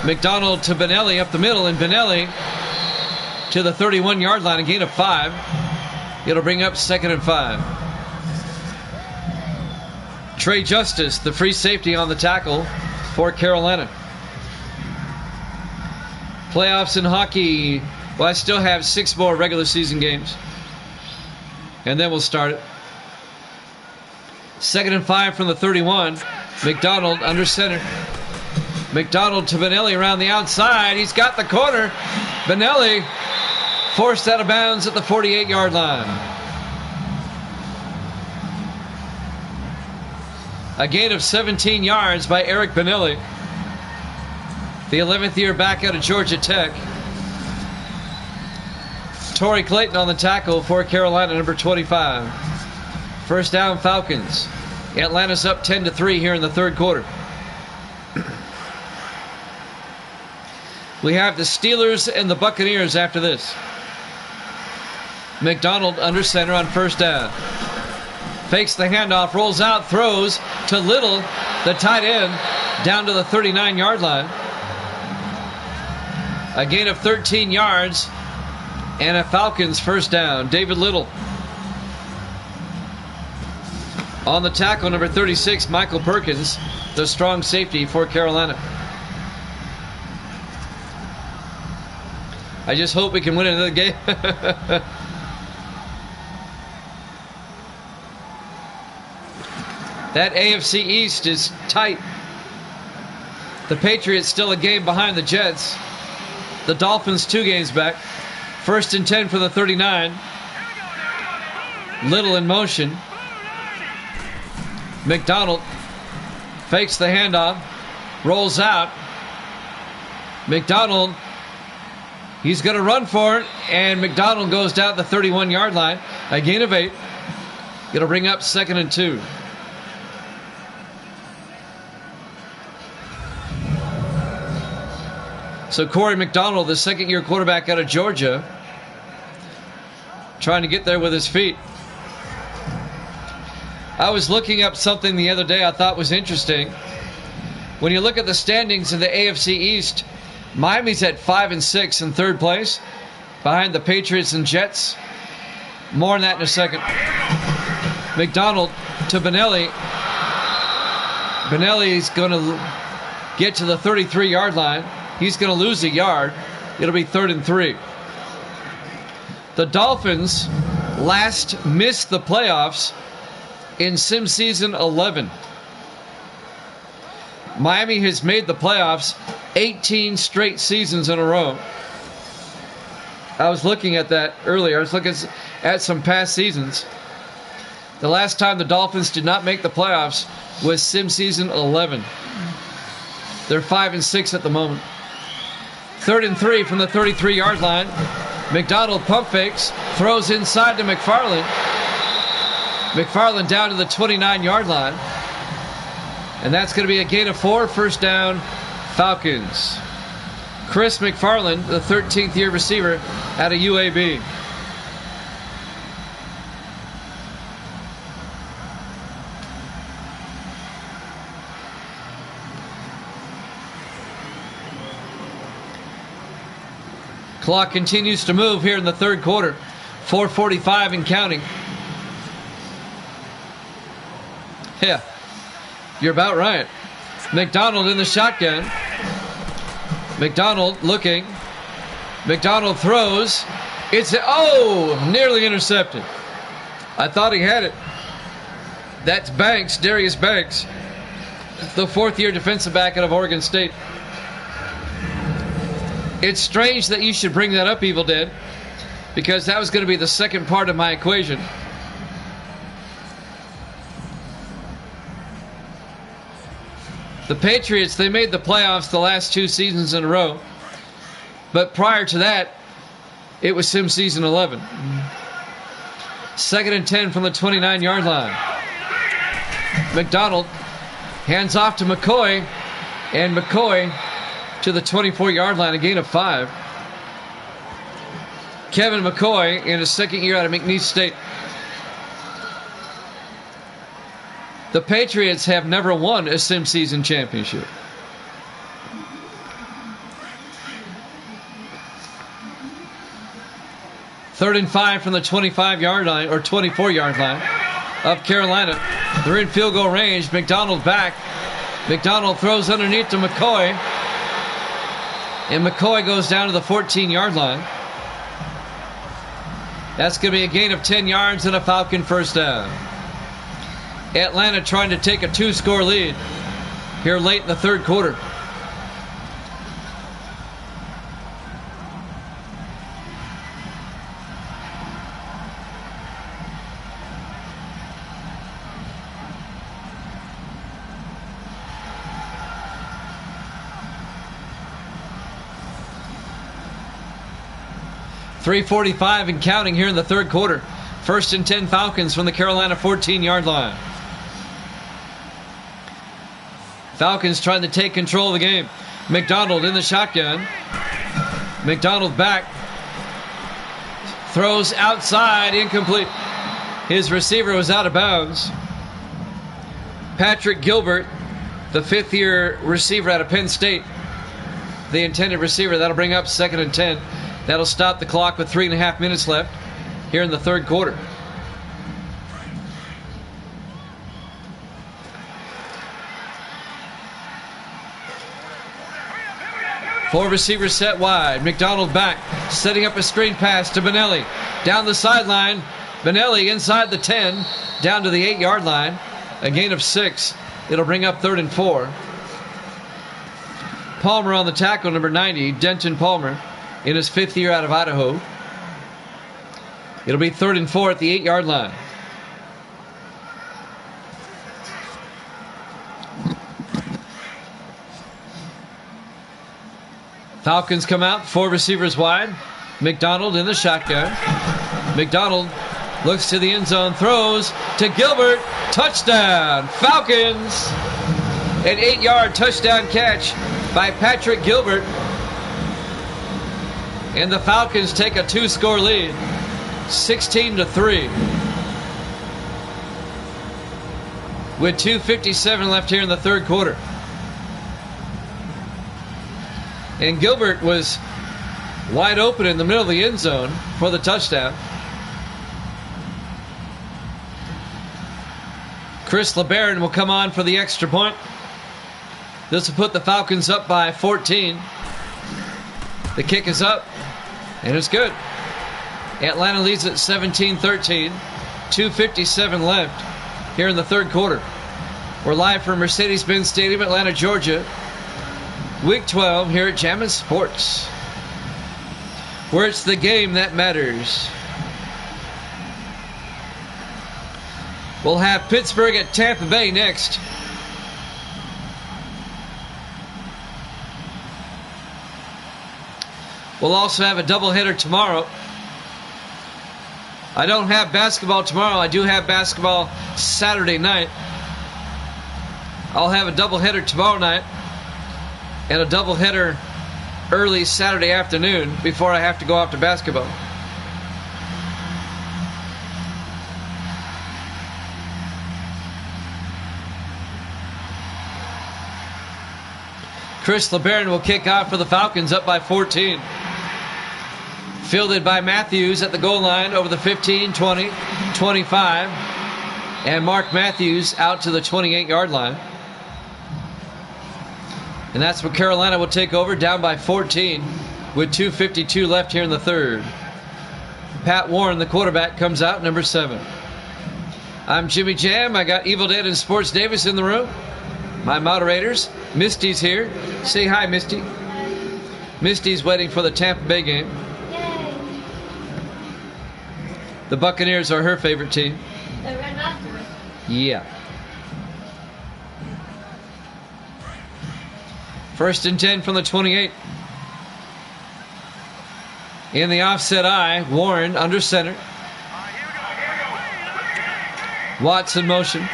McDonald to Benelli up the middle, and Benelli to the 31-yard line, a gain of 5. It'll bring up 2nd and 5. Trey Justice, the free safety on the tackle for Carolina. Playoffs in hockey. Well, I still have 6 more regular season games. And then we'll start it. 2nd and 5 from the 31. McDonald under center. McDonald to Benelli around the outside. He's got the corner. Benelli forced out of bounds at the 48-yard line. A gain of 17 yards by Eric Benelli. The 11th year back out of Georgia Tech. Torrey Clayton on the tackle for Carolina, number 25. First down, Falcons. Atlanta's up 10-3 here in the 3rd quarter. We have the Steelers and the Buccaneers after this. McDonald under center on 1st down. Fakes the handoff, rolls out, throws to Little, the tight end, down to the 39-yard line. A gain of 13 yards and a Falcons first down. David Little. On the tackle, number 36, Michael Perkins, the strong safety for Carolina. I just hope we can win another game. That AFC East is tight. The Patriots still a game behind the Jets. The Dolphins 2 games back. 1st and 10 for the 39. Little in motion. McDonald fakes the handoff. Rolls out. McDonald, he's going to run for it. And McDonald goes down the 31-yard line. A gain of 8. It'll bring up 2nd and 2. So Corey McDonald, the 2nd-year quarterback out of Georgia, trying to get there with his feet. I was looking up something the other day I thought was interesting. When you look at the standings in the AFC East, Miami's at 5-6 in 3rd place, behind the Patriots and Jets. More on that in a second. McDonald to Benelli. Benelli's going to get to the 33-yard line. He's going to lose a yard. It'll be 3rd and 3. The Dolphins last missed the playoffs in sim season 11. Miami has made the playoffs 18 straight seasons in a row. I was looking at that earlier. I was looking at some past seasons. The last time the Dolphins did not make the playoffs was sim season 11. They're 5-6 at the moment. 3rd and 3 from the 33-yard line. McDonald pump fakes, throws inside to McFarland. McFarland down to the 29-yard line. And that's going to be a gain of 4, first down, Falcons. Chris McFarland, the 13th year receiver out of UAB. Clock continues to move here in the third quarter. 4:45 and counting. Yeah, you're about right. McDonald in the shotgun. McDonald looking. McDonald throws. It's nearly intercepted. I thought he had it. That's Banks, Darius Banks, the 4th-year defensive back out of Oregon State. It's strange that you should bring that up, Evil Dead, because that was going to be the second part of my equation. The Patriots, they made the playoffs the last 2 seasons in a row. But prior to that, it was sim season 11. 2nd and 10 from the 29-yard line. McDonald hands off to McCoy, and McCoy to the 24-yard line, a gain of 5. Kevin McCoy in his 2nd year out of McNeese State. The Patriots have never won a sim season championship. Third and 5 from the 25-yard line, or 24-yard line of Carolina. They're in field goal range. McDonald back. McDonald throws underneath to McCoy. And McCoy goes down to the 14-yard line. That's going to be a gain of 10 yards and a Falcon first down. Atlanta trying to take a 2-score lead here late in the third quarter. .345 and counting here in the third quarter. 1st and 10 Falcons from the Carolina 14-yard line. Falcons trying to take control of the game. McDonald in the shotgun. McDonald back. Throws outside, incomplete. His receiver was out of bounds. Patrick Gilbert, the 5th-year receiver out of Penn State, the intended receiver. That'll bring up 2nd and 10. That'll stop the clock with 3.5 minutes left here in the third quarter. Four receivers set wide. McDonald back, setting up a screen pass to Benelli. Down the sideline. Benelli inside the 10, down to the 8-yard line. A gain of 6. It'll bring up 3rd and 4. Palmer on the tackle, number 90, Denton Palmer, in his 5th year out of Idaho. It'll be 3rd and 4 at the 8-yard line. Falcons come out, 4 receivers wide. McDonald in the shotgun. McDonald looks to the end zone, throws to Gilbert. Touchdown, Falcons! An 8-yard touchdown catch by Patrick Gilbert. And the Falcons take a 2-score lead, 16-3. With 2:57 left here in the third quarter. And Gilbert was wide open in the middle of the end zone for the touchdown. Chris LeBaron will come on for the extra point. This will put the Falcons up by 14. The kick is up, and it's good. Atlanta leads at 17-13. 2:57 left here in the third quarter. We're live from Mercedes-Benz Stadium, Atlanta, Georgia. Week 12 here at Jammin' Sports. where it's the game that matters. We'll have Pittsburgh at Tampa Bay next. We'll also have a doubleheader tomorrow. I don't have basketball tomorrow. I do have basketball Saturday night. I'll have a doubleheader tomorrow night and a doubleheader early Saturday afternoon before I have to go off to basketball. Chris LeBaron will kick off for the Falcons, up by 14. Fielded by Matthews at the goal line over the 15, 20, 25. And Mark Matthews out to the 28-yard line. And that's where Carolina will take over, down by 14 with 2:52 left here in the third. Pat Warren, the quarterback, comes out, number 7. I'm Jimmy Jam. I got Evil Dead and Sports Davis in the room. My moderators, Misty's here. Say hi, Misty. Misty's waiting for the Tampa Bay game. Yay. The Buccaneers are her favorite team. The Red Raptors. Yeah. 1st and 10 from the 28. In the offset eye, Warren under center. Watts in motion.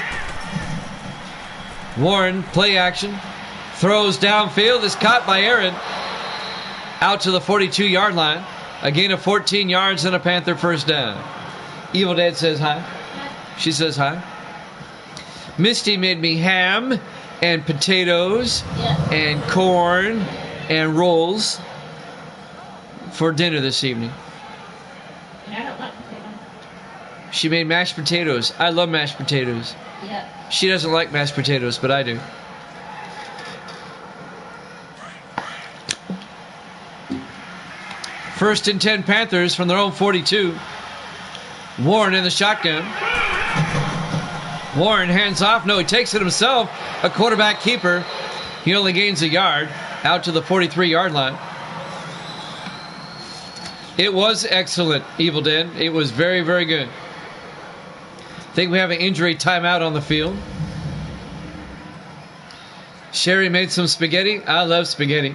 Warren, play action. Throws downfield, is caught by Aaron. Out to the 42-yard line. A gain of 14 yards and a Panther first down. Evil Dead says hi. She says hi. Misty made me ham and potatoes and corn and rolls for dinner this evening. And I don't like potatoes. She made mashed potatoes. I love mashed potatoes. Yeah. She doesn't like mashed potatoes, but I do. First and 10 Panthers from their own 42. Warren in the shotgun. Warren hands off. No, he takes it himself. A quarterback keeper. He only gains a yard. Out to the 43-yard line. It was excellent, Evil Dead. It was very, very good. I think we have an injury timeout on the field. Sherry made some spaghetti. I love spaghetti.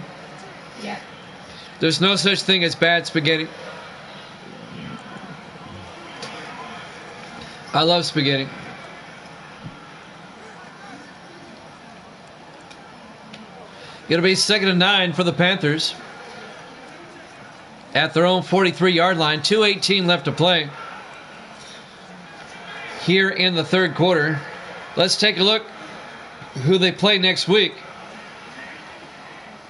Yeah. There's no such thing as bad spaghetti. I love spaghetti. It'll be 2nd and 9 for the Panthers. At their own 43-yard line. 2:18 left to play. Here in the third quarter. Let's take a look who they play next week.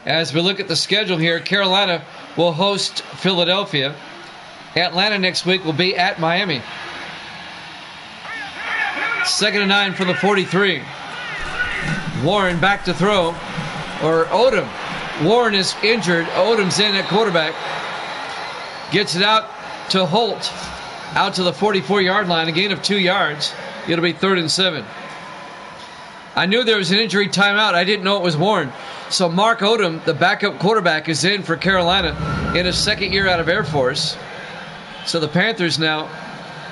As we look at the schedule here, Carolina will host Philadelphia. Atlanta next week will be at Miami. 2nd and 9 for the 43. Warren back to throw. Or Odom. Warren is injured. Odom's in at quarterback. Gets it out to Holt. Out to the 44-yard line. A gain of 2 yards. It'll be 3rd and 7. I knew there was an injury timeout. I didn't know it was Warren. So Mark Odom, the backup quarterback, is in for Carolina in his second year out of Air Force. So the Panthers now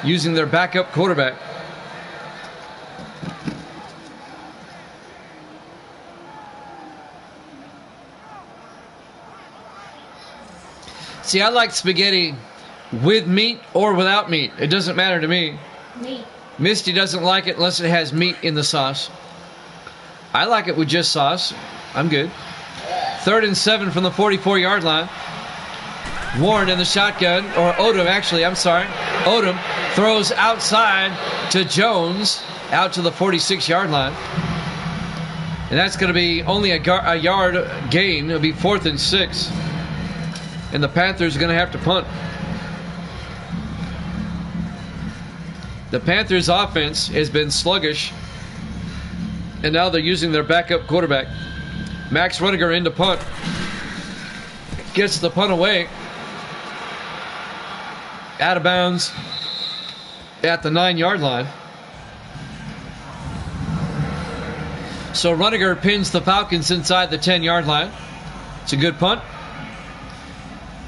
using their backup quarterback. See, I like spaghetti with meat or without meat. It doesn't matter to me. Meat. Misty doesn't like it unless it has meat in the sauce. I like it with just sauce. I'm good. 3rd and 7 from the 44-yard line. Warren in the shotgun, or Odom actually, I'm sorry. Odom throws outside to Jones, out to the 46-yard line. And that's going to be only a yard gain. It'll be 4th and 6. And the Panthers are going to have to punt. The Panthers' offense has been sluggish. And now they're using their backup quarterback. Max Rudiger into punt. Gets the punt away. Out of bounds at the 9-yard line. So Rudiger pins the Falcons inside the 10-yard line. It's a good punt.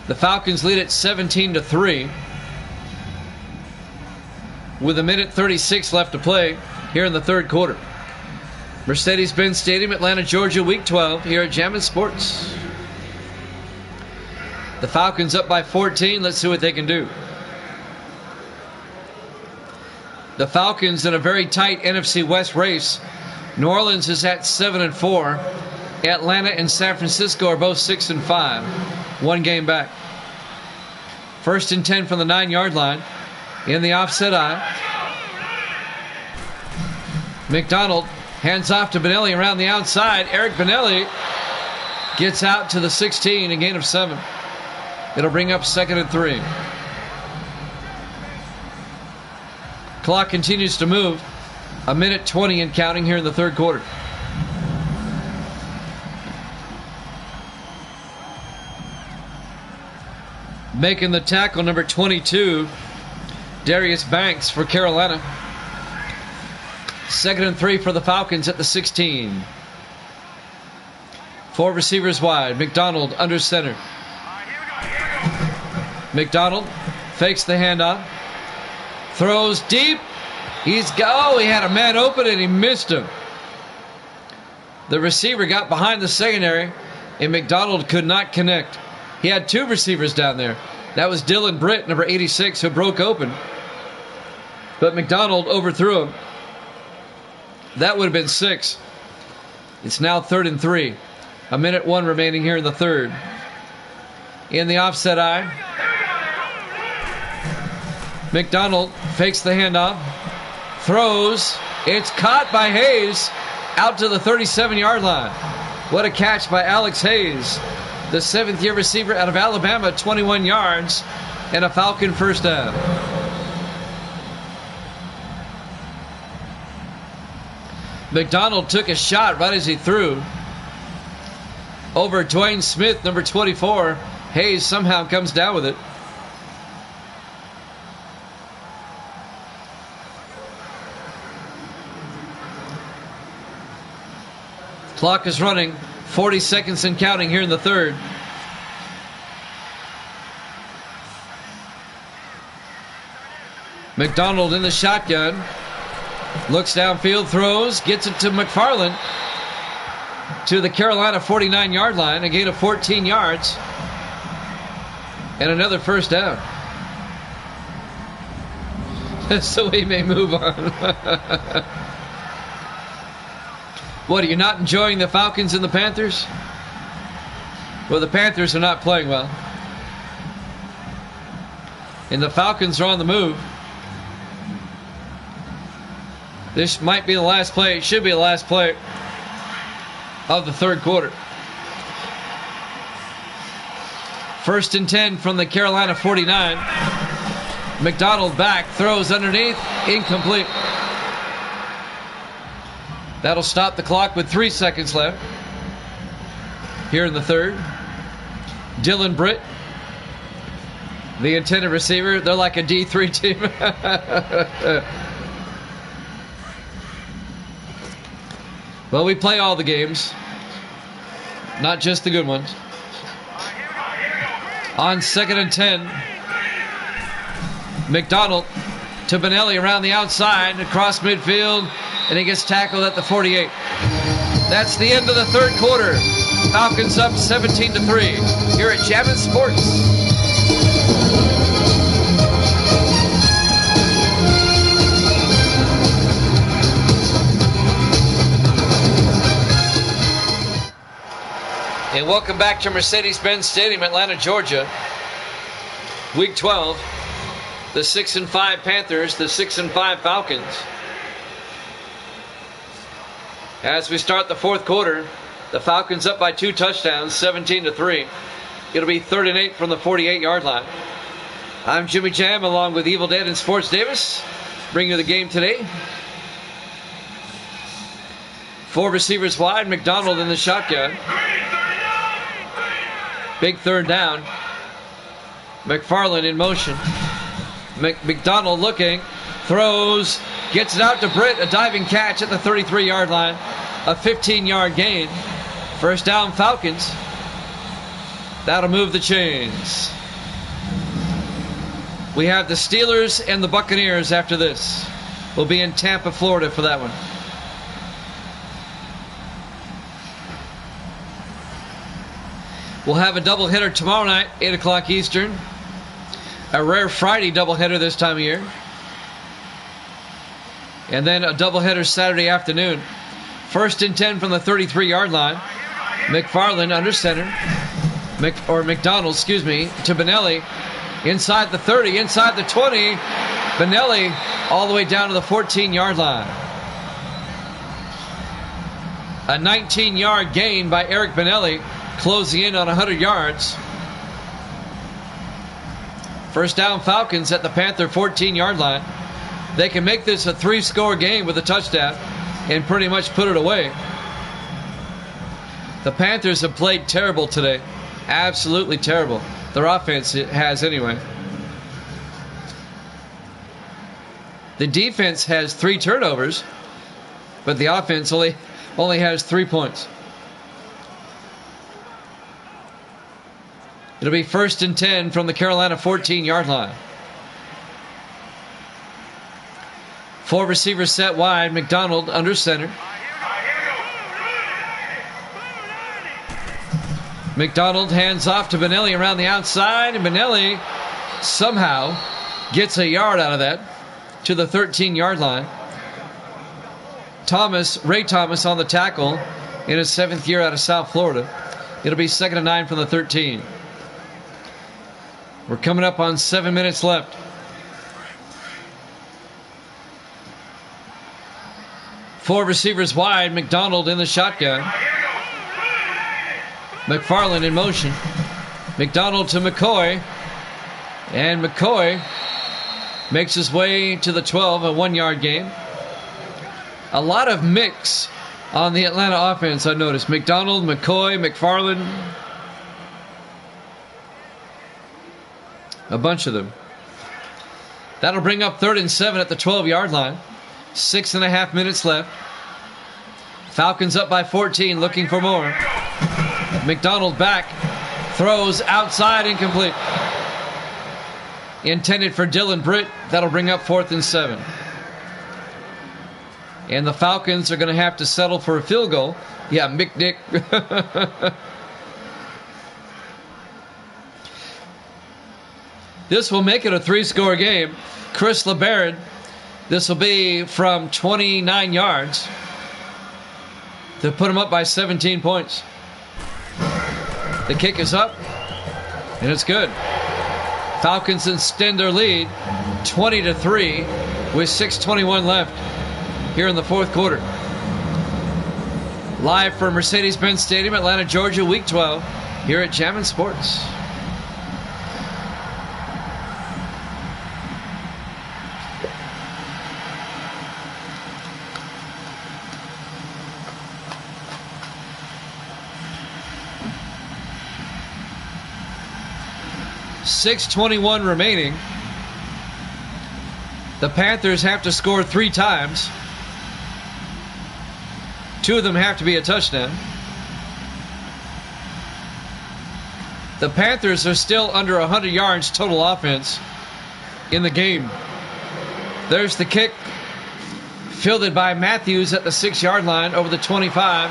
The Falcons lead it 17-3 with 1:36 left to play here in the third quarter. Mercedes-Benz Stadium, Atlanta, Georgia, Week 12 here at Jammin' Sports. The Falcons up by 14. Let's see what they can do. The Falcons in a very tight NFC West race. New Orleans is at 7-4. Atlanta and San Francisco are both 6-5. One game back. 1st and 10 from the 9-yard line. In the offset eye. McDonald hands off to Benelli around the outside. Eric Benelli gets out to the 16, a gain of 7. It'll bring up 2nd and 3. Clock continues to move. 1:20 and counting here in the third quarter. Making the tackle, number 22, Darius Banks for Carolina. 2nd and 3 for the Falcons at the 16. 4 receivers wide. McDonald under center. McDonald fakes the handoff. Throws deep. He had a man open and he missed him. The receiver got behind the secondary and McDonald could not connect. He had 2 receivers down there. That was Dylan Britt, number 86, who broke open. But McDonald overthrew him. That would have been 6. It's now 3rd and 3. 1:01 remaining here in the third. In the offset eye. McDonald fakes the handoff. Throws. It's caught by Hayes out to the 37-yard line. What a catch by Alex Hayes. The 7th-year receiver out of Alabama, 21 yards, and a Falcon first down. McDonald took a shot right as he threw. Over Dwayne Smith, number 24. Hayes somehow comes down with it. Clock is running. 40 seconds and counting here in the third. McDonald in the shotgun. Looks downfield, throws, gets it to McFarland to the Carolina 49-yard line. A gain of 14 yards. And another first down. So he may move on. What, are you not enjoying the Falcons and the Panthers? Well, the Panthers are not playing well. And the Falcons are on the move. This might be the last play. It should be the last play of the third quarter. 1st and 10 from the Carolina 49. McDonald back, throws underneath, incomplete. That'll stop the clock with 3 seconds left here in the third. Dylan Britt, the intended receiver. They're like a D3 team. Well, we play all the games, not just the good ones. On 2nd and 10, McDonald to Benelli around the outside, across midfield, and he gets tackled at the 48. That's the end of the third quarter. Falcons up 17-3 here at Jammin' Sports. And welcome back to Mercedes-Benz Stadium, Atlanta, Georgia. Week 12. The 6-5 Panthers, the 6-5 Falcons. As we start the fourth quarter, the Falcons up by 2 touchdowns, 17-3. It'll be 3rd and 8 from the 48-yard line. I'm Jimmy Jam, along with Evil Dead and Sports Davis, bringing you the game today. 4 receivers wide, McDonald in the shotgun. Big third down. McFarland in motion. McDonald looking, throws, gets it out to Britt, a diving catch at the 33-yard line, a 15-yard gain. First down, Falcons. That'll move the chains. We have the Steelers and the Buccaneers after this. We'll be in Tampa, Florida for that one. We'll have a doubleheader tomorrow night, 8 o'clock Eastern. A rare Friday doubleheader this time of year. And then a doubleheader Saturday afternoon. 1st and 10 from the 33-yard line. McFarland under center. McDonald, to Benelli. Inside the 30, inside the 20. Benelli all the way down to the 14-yard line. A 19-yard gain by Eric Benelli, closing in on 100 yards. First down Falcons at the Panther 14-yard line. They can make this a 3-score game with a touchdown and pretty much put it away. The Panthers have played terrible today. Absolutely terrible. Their offense has anyway. The defense has 3 turnovers, but the offense only has 3 points. It'll be 1st and 10 from the Carolina 14-yard line. 4 receivers set wide. McDonald under center. McDonald hands off to Benelli around the outside, and Benelli somehow gets a yard out of that to the 13-yard line. Ray Thomas on the tackle in his 7th year out of South Florida. It'll be 2nd and 9 from the 13. We're coming up on 7 minutes left. Four receivers wide. McDonald in the shotgun. McFarland in motion. McDonald to McCoy. And McCoy makes his way to the 12, a 1-yard gain. A lot of mix on the Atlanta offense, I noticed. McDonald, McCoy, McFarland. A bunch of them. That'll bring up 3rd and 7 at the 12-yard line. 6.5 minutes left. Falcons up by 14, looking for more. McDonald back. Throws outside, incomplete. Intended for Dylan Britt. That'll bring up 4th and 7. And the Falcons are going to have to settle for a field goal. Yeah, Mick Dick. This will make it a 3-score game. Chris LeBaron. This will be from 29 yards to put him up by 17 points. The kick is up, and it's good. Falcons extend their lead 20-3 with 6:21 left here in the 4th quarter. Live from Mercedes-Benz Stadium, Atlanta, Georgia, Week 12, here at Jammin' Sports. .621 remaining. The Panthers have to score 3 times. 2 of them have to be a touchdown. The Panthers are still under 100 yards total offense in the game. There's the kick. Fielded by Matthews at the 6-yard line over the 25.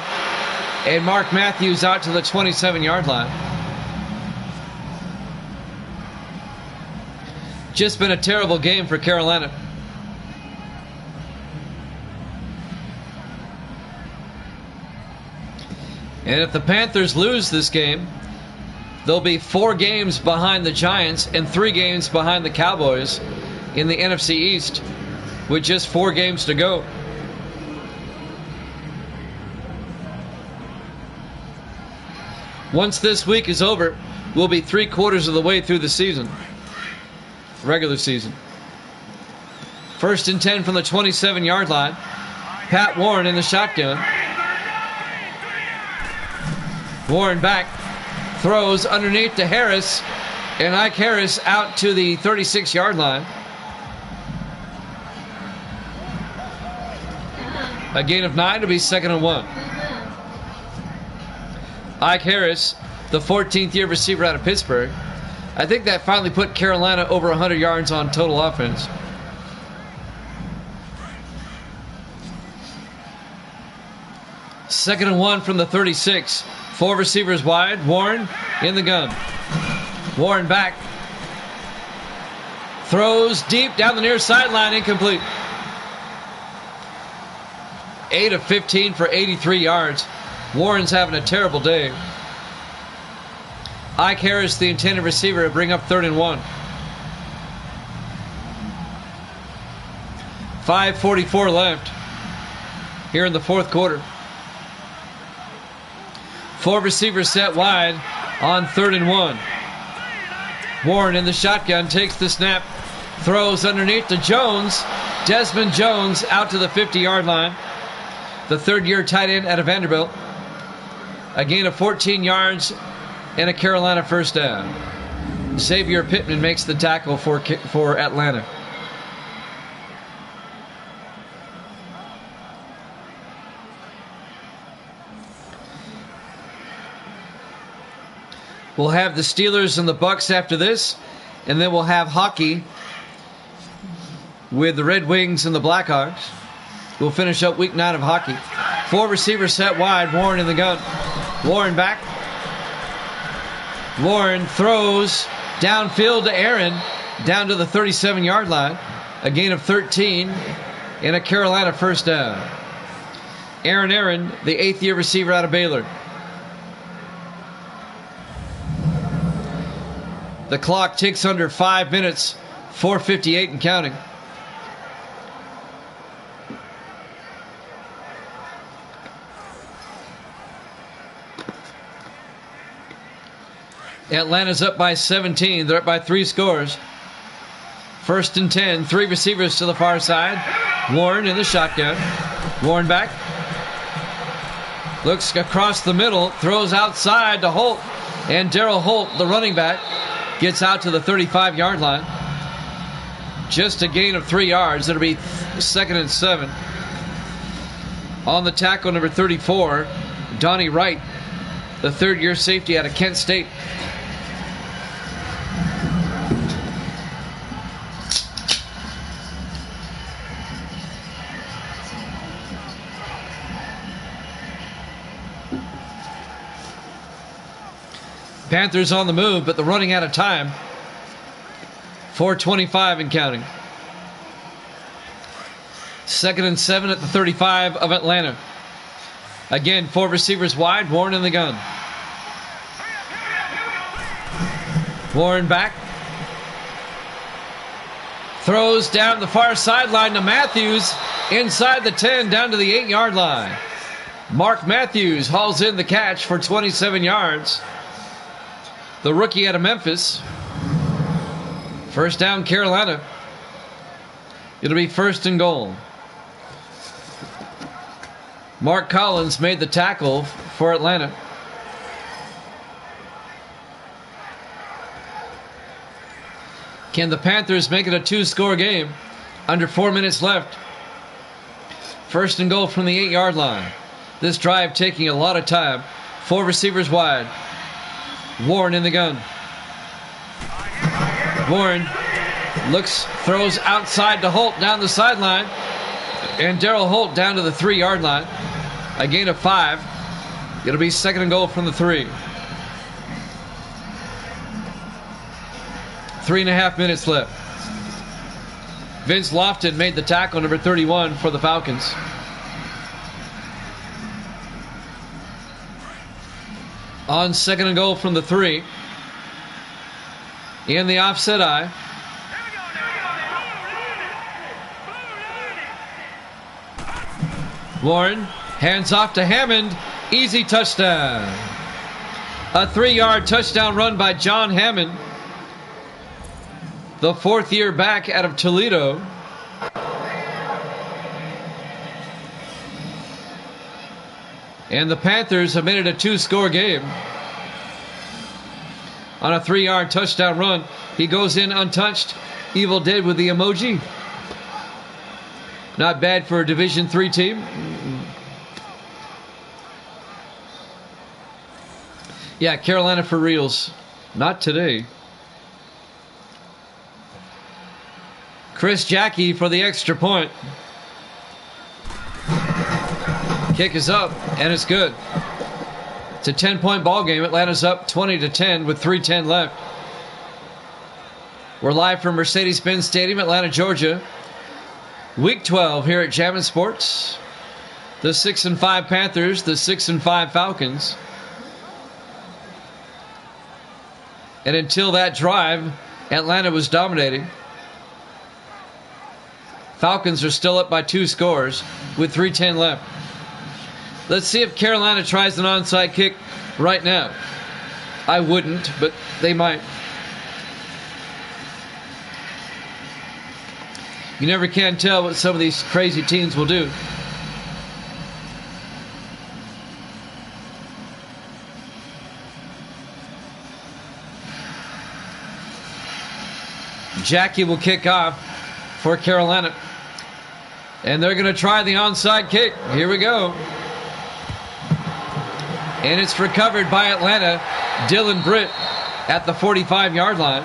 And Mark Matthews out to the 27-yard line. Just been a terrible game for Carolina. And if the Panthers lose this game, they'll be 4 games behind the Giants and 3 games behind the Cowboys in the NFC East with just 4 games to go. Once this week is over, we'll be 3/4 of the way through the season. Regular season. 1st and 10 from the 27-yard line. Pat Warren in the shotgun. Warren back. Throws underneath to Harris. And Ike Harris out to the 36-yard line. A gain of 9 to be 2nd and 1. Ike Harris, the 14th year receiver out of Pittsburgh. I think that finally put Carolina over 100 yards on total offense. Second and 1 from the 36. 4 receivers wide. Warren in the gun. Warren back. Throws deep down the near sideline. Incomplete. 8 of 15 for 83 yards. Warren's having a terrible day. Ike Harris, the intended receiver, to bring up 3rd and 1. 5:44 left here in the fourth quarter. 4 receivers set wide on 3rd and 1. Warren in the shotgun takes the snap, throws underneath to Jones. Desmond Jones out to the 50-yard line. The third-year tight end out of Vanderbilt. A gain of 14 yards and a Carolina first down. Xavier Pittman makes the tackle for Atlanta. We'll have the Steelers and the Bucks after this, and then we'll have hockey with the Red Wings and the Blackhawks. We'll finish up week 9 of hockey. 4 receivers set wide. Warren in the gun. Warren back. Warren throws downfield to Aaron, down to the 37-yard line. A gain of 13 and a Carolina first down. Aaron, the 8th-year receiver out of Baylor. The clock ticks under 5 minutes, 4:58 and counting. Atlanta's up by 17. They're up by 3 scores. 1st and 10. 3 receivers to the far side. Warren in the shotgun. Warren back. Looks across the middle. Throws outside to Holt. And Darryl Holt, the running back, gets out to the 35-yard line. Just a gain of 3 yards. It'll be 2nd and 7. On the tackle, number 34, Donnie Wright, the 3rd-year safety out of Kent State. Panthers on the move, but they're running out of time. 4:25 and counting. 2nd and 7 at the 35 of Atlanta. Again, 4 receivers wide. Warren in the gun. Warren back. Throws down the far sideline to Matthews. Inside the 10, down to the 8-yard line. Mark Matthews hauls in the catch for 27 yards. The rookie out of Memphis. First down, Carolina. It'll be 1st and goal. Mark Collins made the tackle for Atlanta. Can the Panthers make it a 2-score game? Under 4 minutes left. 1st and goal from the 8-yard line. This drive taking a lot of time. 4 receivers wide. Warren in the gun. Warren looks, throws outside to Holt down the sideline. And Darryl Holt down to the 3-yard line. A gain of 5. It'll be 2nd and goal from the 3. 3.5 minutes left. Vince Lofton made the tackle, number 31, for the Falcons. On 2nd and goal from the 3. In the offset eye. Warren hands off to Hammond. Easy touchdown. A 3-yard touchdown run by John Hammond, the 4th-year back out of Toledo. And the Panthers have made it a 2-score game. On a 3-yard touchdown run, he goes in untouched. Evil Dead with the emoji. Not bad for a Division III team. Yeah, Carolina for reals. Not today. Chris Jackie for the extra point. Kick is up, and it's good. It's a 10-point ball game. Atlanta's up 20-10 with 3:10 left. We're live from Mercedes-Benz Stadium, Atlanta, Georgia. Week 12 here at Jammin' Sports. The 6-5 Panthers, the 6-5 Falcons. And until that drive, Atlanta was dominating. Falcons are still up by 2 scores with 3:10 left. Let's see if Carolina tries an onside kick right now. I wouldn't, but they might. You never can tell what some of these crazy teams will do. Jackie will kick off for Carolina. And they're going to try the onside kick. Here we go. And it's recovered by Atlanta. Dylan Britt at the 45-yard line.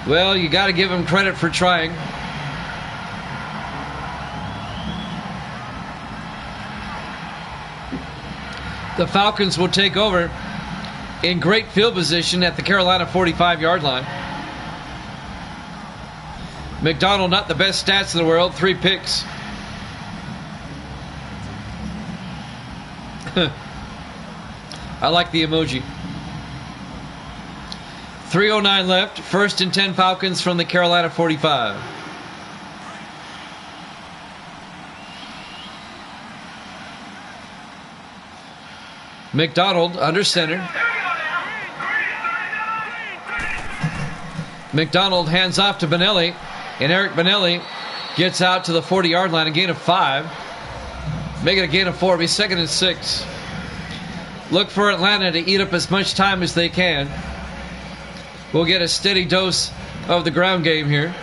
Well, you got to give him credit for trying. The Falcons will take over in great field position at the Carolina 45-yard line. McDonald, not the best stats in the world, 3 picks. I like the emoji. 3:09 left. 1st and 10 Falcons from the Carolina 45. McDonald under center. McDonald hands off to Benelli, and Eric Benelli gets out to the 40-yard line, a gain of 5. Make it a gain of 4. It'll be 2nd and 6. Look for Atlanta to eat up as much time as they can. We'll get a steady dose of the ground game here.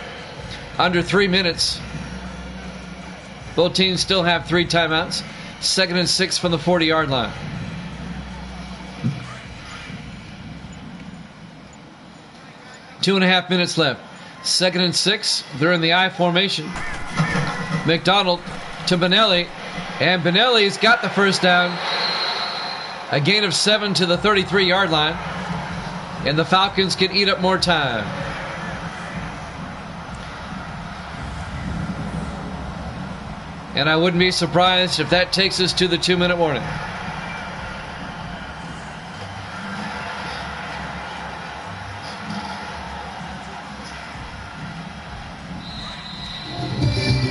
Under 3 minutes. Both teams still have 3 timeouts. 2nd and 6 from the 40-yard line. Two and a half minutes left. 2nd and 6. They're in the I formation. McDonald to Benelli. And Benelli's got the first down. A gain of 7 to the 33-yard line. And the Falcons can eat up more time. And I wouldn't be surprised if that takes us to the 2-minute warning.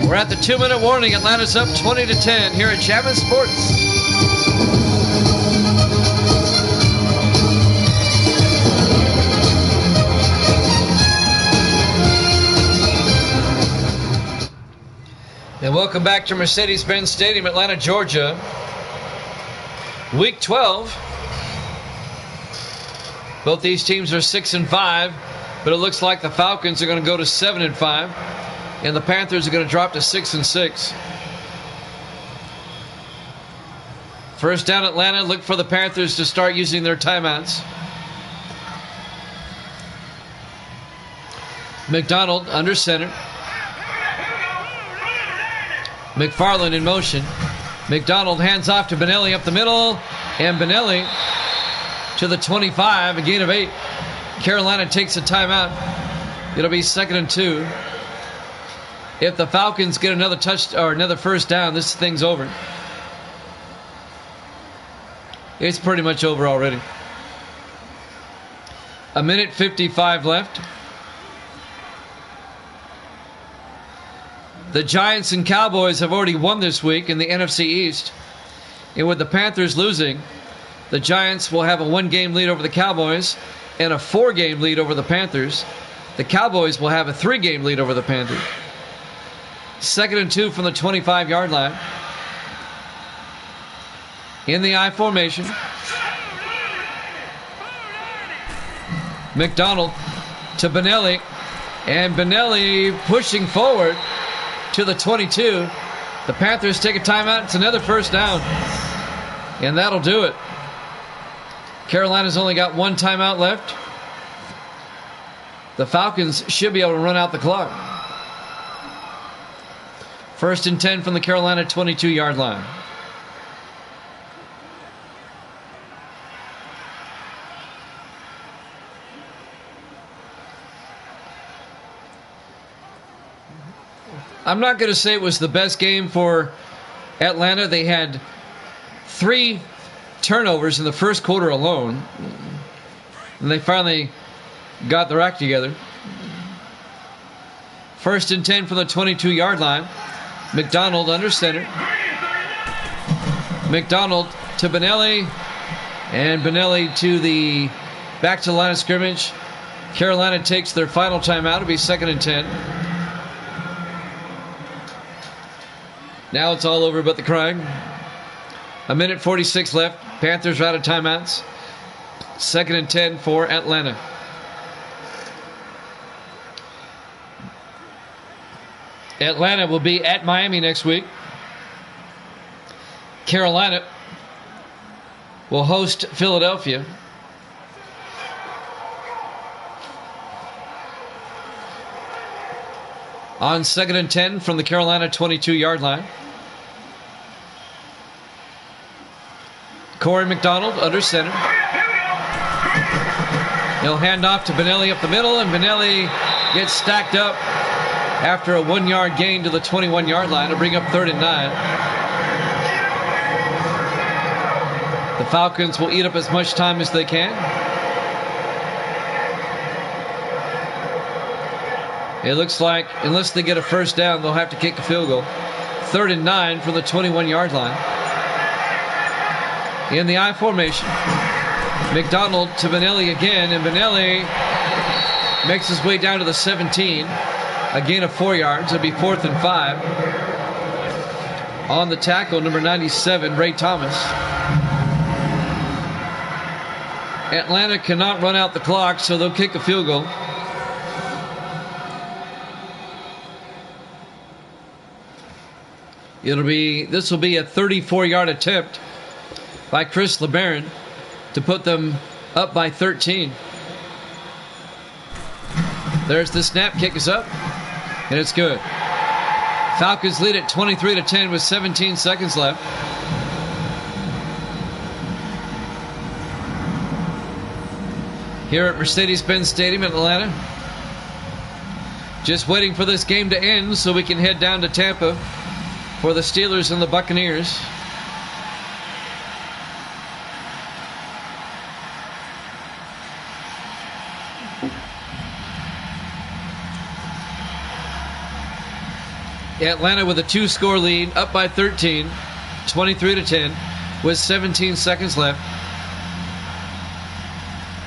We're at the 2-minute warning. Atlanta's up 20-10 here at Jammin' Sports. And welcome back to Mercedes-Benz Stadium, Atlanta, Georgia. Week 12. Both these teams are 6-5, but it looks like the Falcons are going to go to 7-5. And the Panthers are going to drop to 6-6. First down, Atlanta. Look for the Panthers to start using their timeouts. McDonald under center. McFarland in motion. McDonald hands off to Benelli up the middle. And Benelli to the 25, a gain of 8. Carolina takes a timeout. It'll be 2nd and 2. If the Falcons get another touch or another first down, this thing's over. It's pretty much over already. 1:55 left. The Giants and Cowboys have already won this week in the NFC East. And with the Panthers losing, the Giants will have a 1-game lead over the Cowboys and a 4-game lead over the Panthers. The Cowboys will have a 3-game lead over the Panthers. 2nd and 2 from the 25-yard line. In the I formation. McDonald to Benelli. And Benelli pushing forward to the 22. The Panthers take a timeout. It's another first down. And that'll do it. Carolina's only got 1 timeout left. The Falcons should be able to run out the clock. 1st and 10 from the Carolina 22-yard line. I'm not going to say it was the best game for Atlanta. They had 3 turnovers in the first quarter alone. And they finally got their act together. 1st and 10 from the 22-yard line. McDonald under center. McDonald to Benelli. And Benelli to the back to the line of scrimmage. Carolina takes their final timeout. It'll be 2nd and 10. Now it's all over but the crying. 1:46 left. Panthers are out of timeouts. 2nd and 10 for Atlanta. Atlanta will be at Miami next week. Carolina will host Philadelphia. On 2nd and 10 from the Carolina 22-yard line. Corey McDonald under center. He'll hand off to Benelli up the middle, and Benelli gets stacked up after a 1-yard gain to the 21-yard line to bring up 3rd and 9. The Falcons will eat up as much time as they can. It looks like, unless they get a first down, they'll have to kick a field goal. 3rd and 9 from the 21-yard line. In the I formation, McDonald to Benelli again, and Benelli makes his way down to the 17. A gain of 4 yards. It'll be 4th and 5. On the tackle, number 97, Ray Thomas. Atlanta cannot run out the clock, so they'll kick a field goal. This will be a 34-yard attempt by Chris LeBaron to put them up by 13. There's the snap. Kick is up, and it's good. Falcons lead at 23-10 with 17 seconds left. Here at Mercedes-Benz Stadium in Atlanta. Just waiting for this game to end so we can head down to Tampa for the Steelers and the Buccaneers. Atlanta with a 2-score lead, up by 13, 23-10, with 17 seconds left.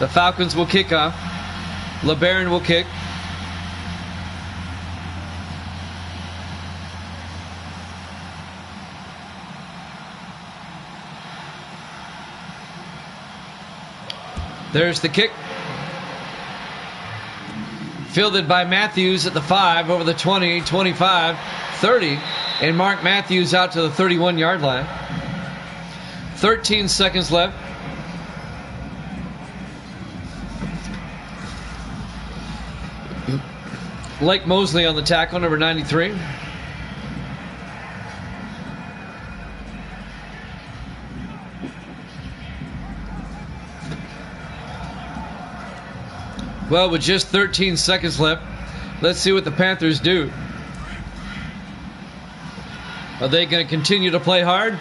The Falcons will kick off. LeBaron will kick. There's the kick. Fielded by Matthews at the 5, over the 20, 25, 30, and Mark Matthews out to the 31-yard line. 13 seconds left. Blake Mosley on the tackle, number 93. Well, with just 13 seconds left, let's see what the Panthers do. Are they going to continue to play hard?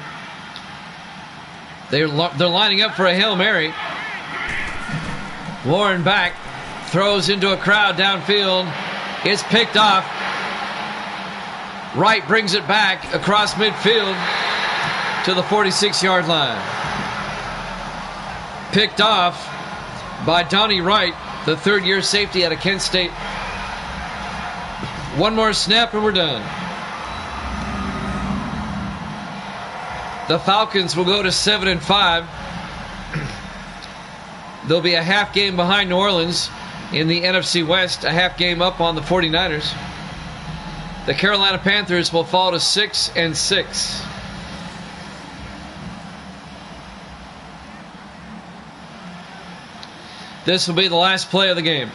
They're lining up for a Hail Mary. Warren back, throws into a crowd downfield. It's picked off. Wright brings it back across midfield to the 46-yard line. Picked off by Donnie Wright, the third-year safety out of Kent State. One more snap and we're done. The Falcons will go to 7-5. They'll be a half game behind New Orleans in the NFC West, a half game up on the 49ers. The Carolina Panthers will fall to 6-6. This will be the last play of the game.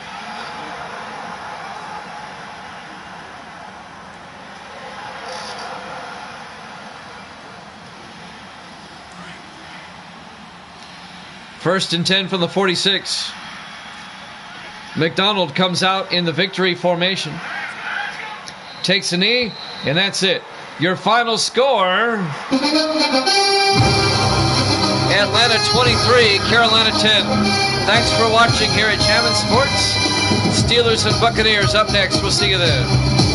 First and 10 from the 46. McDonald comes out in the victory formation. Takes a knee, and that's it. Your final score: Atlanta 23, Carolina 10. Thanks for watching here at Hammond Sports. Steelers and Buccaneers up next. We'll see you then.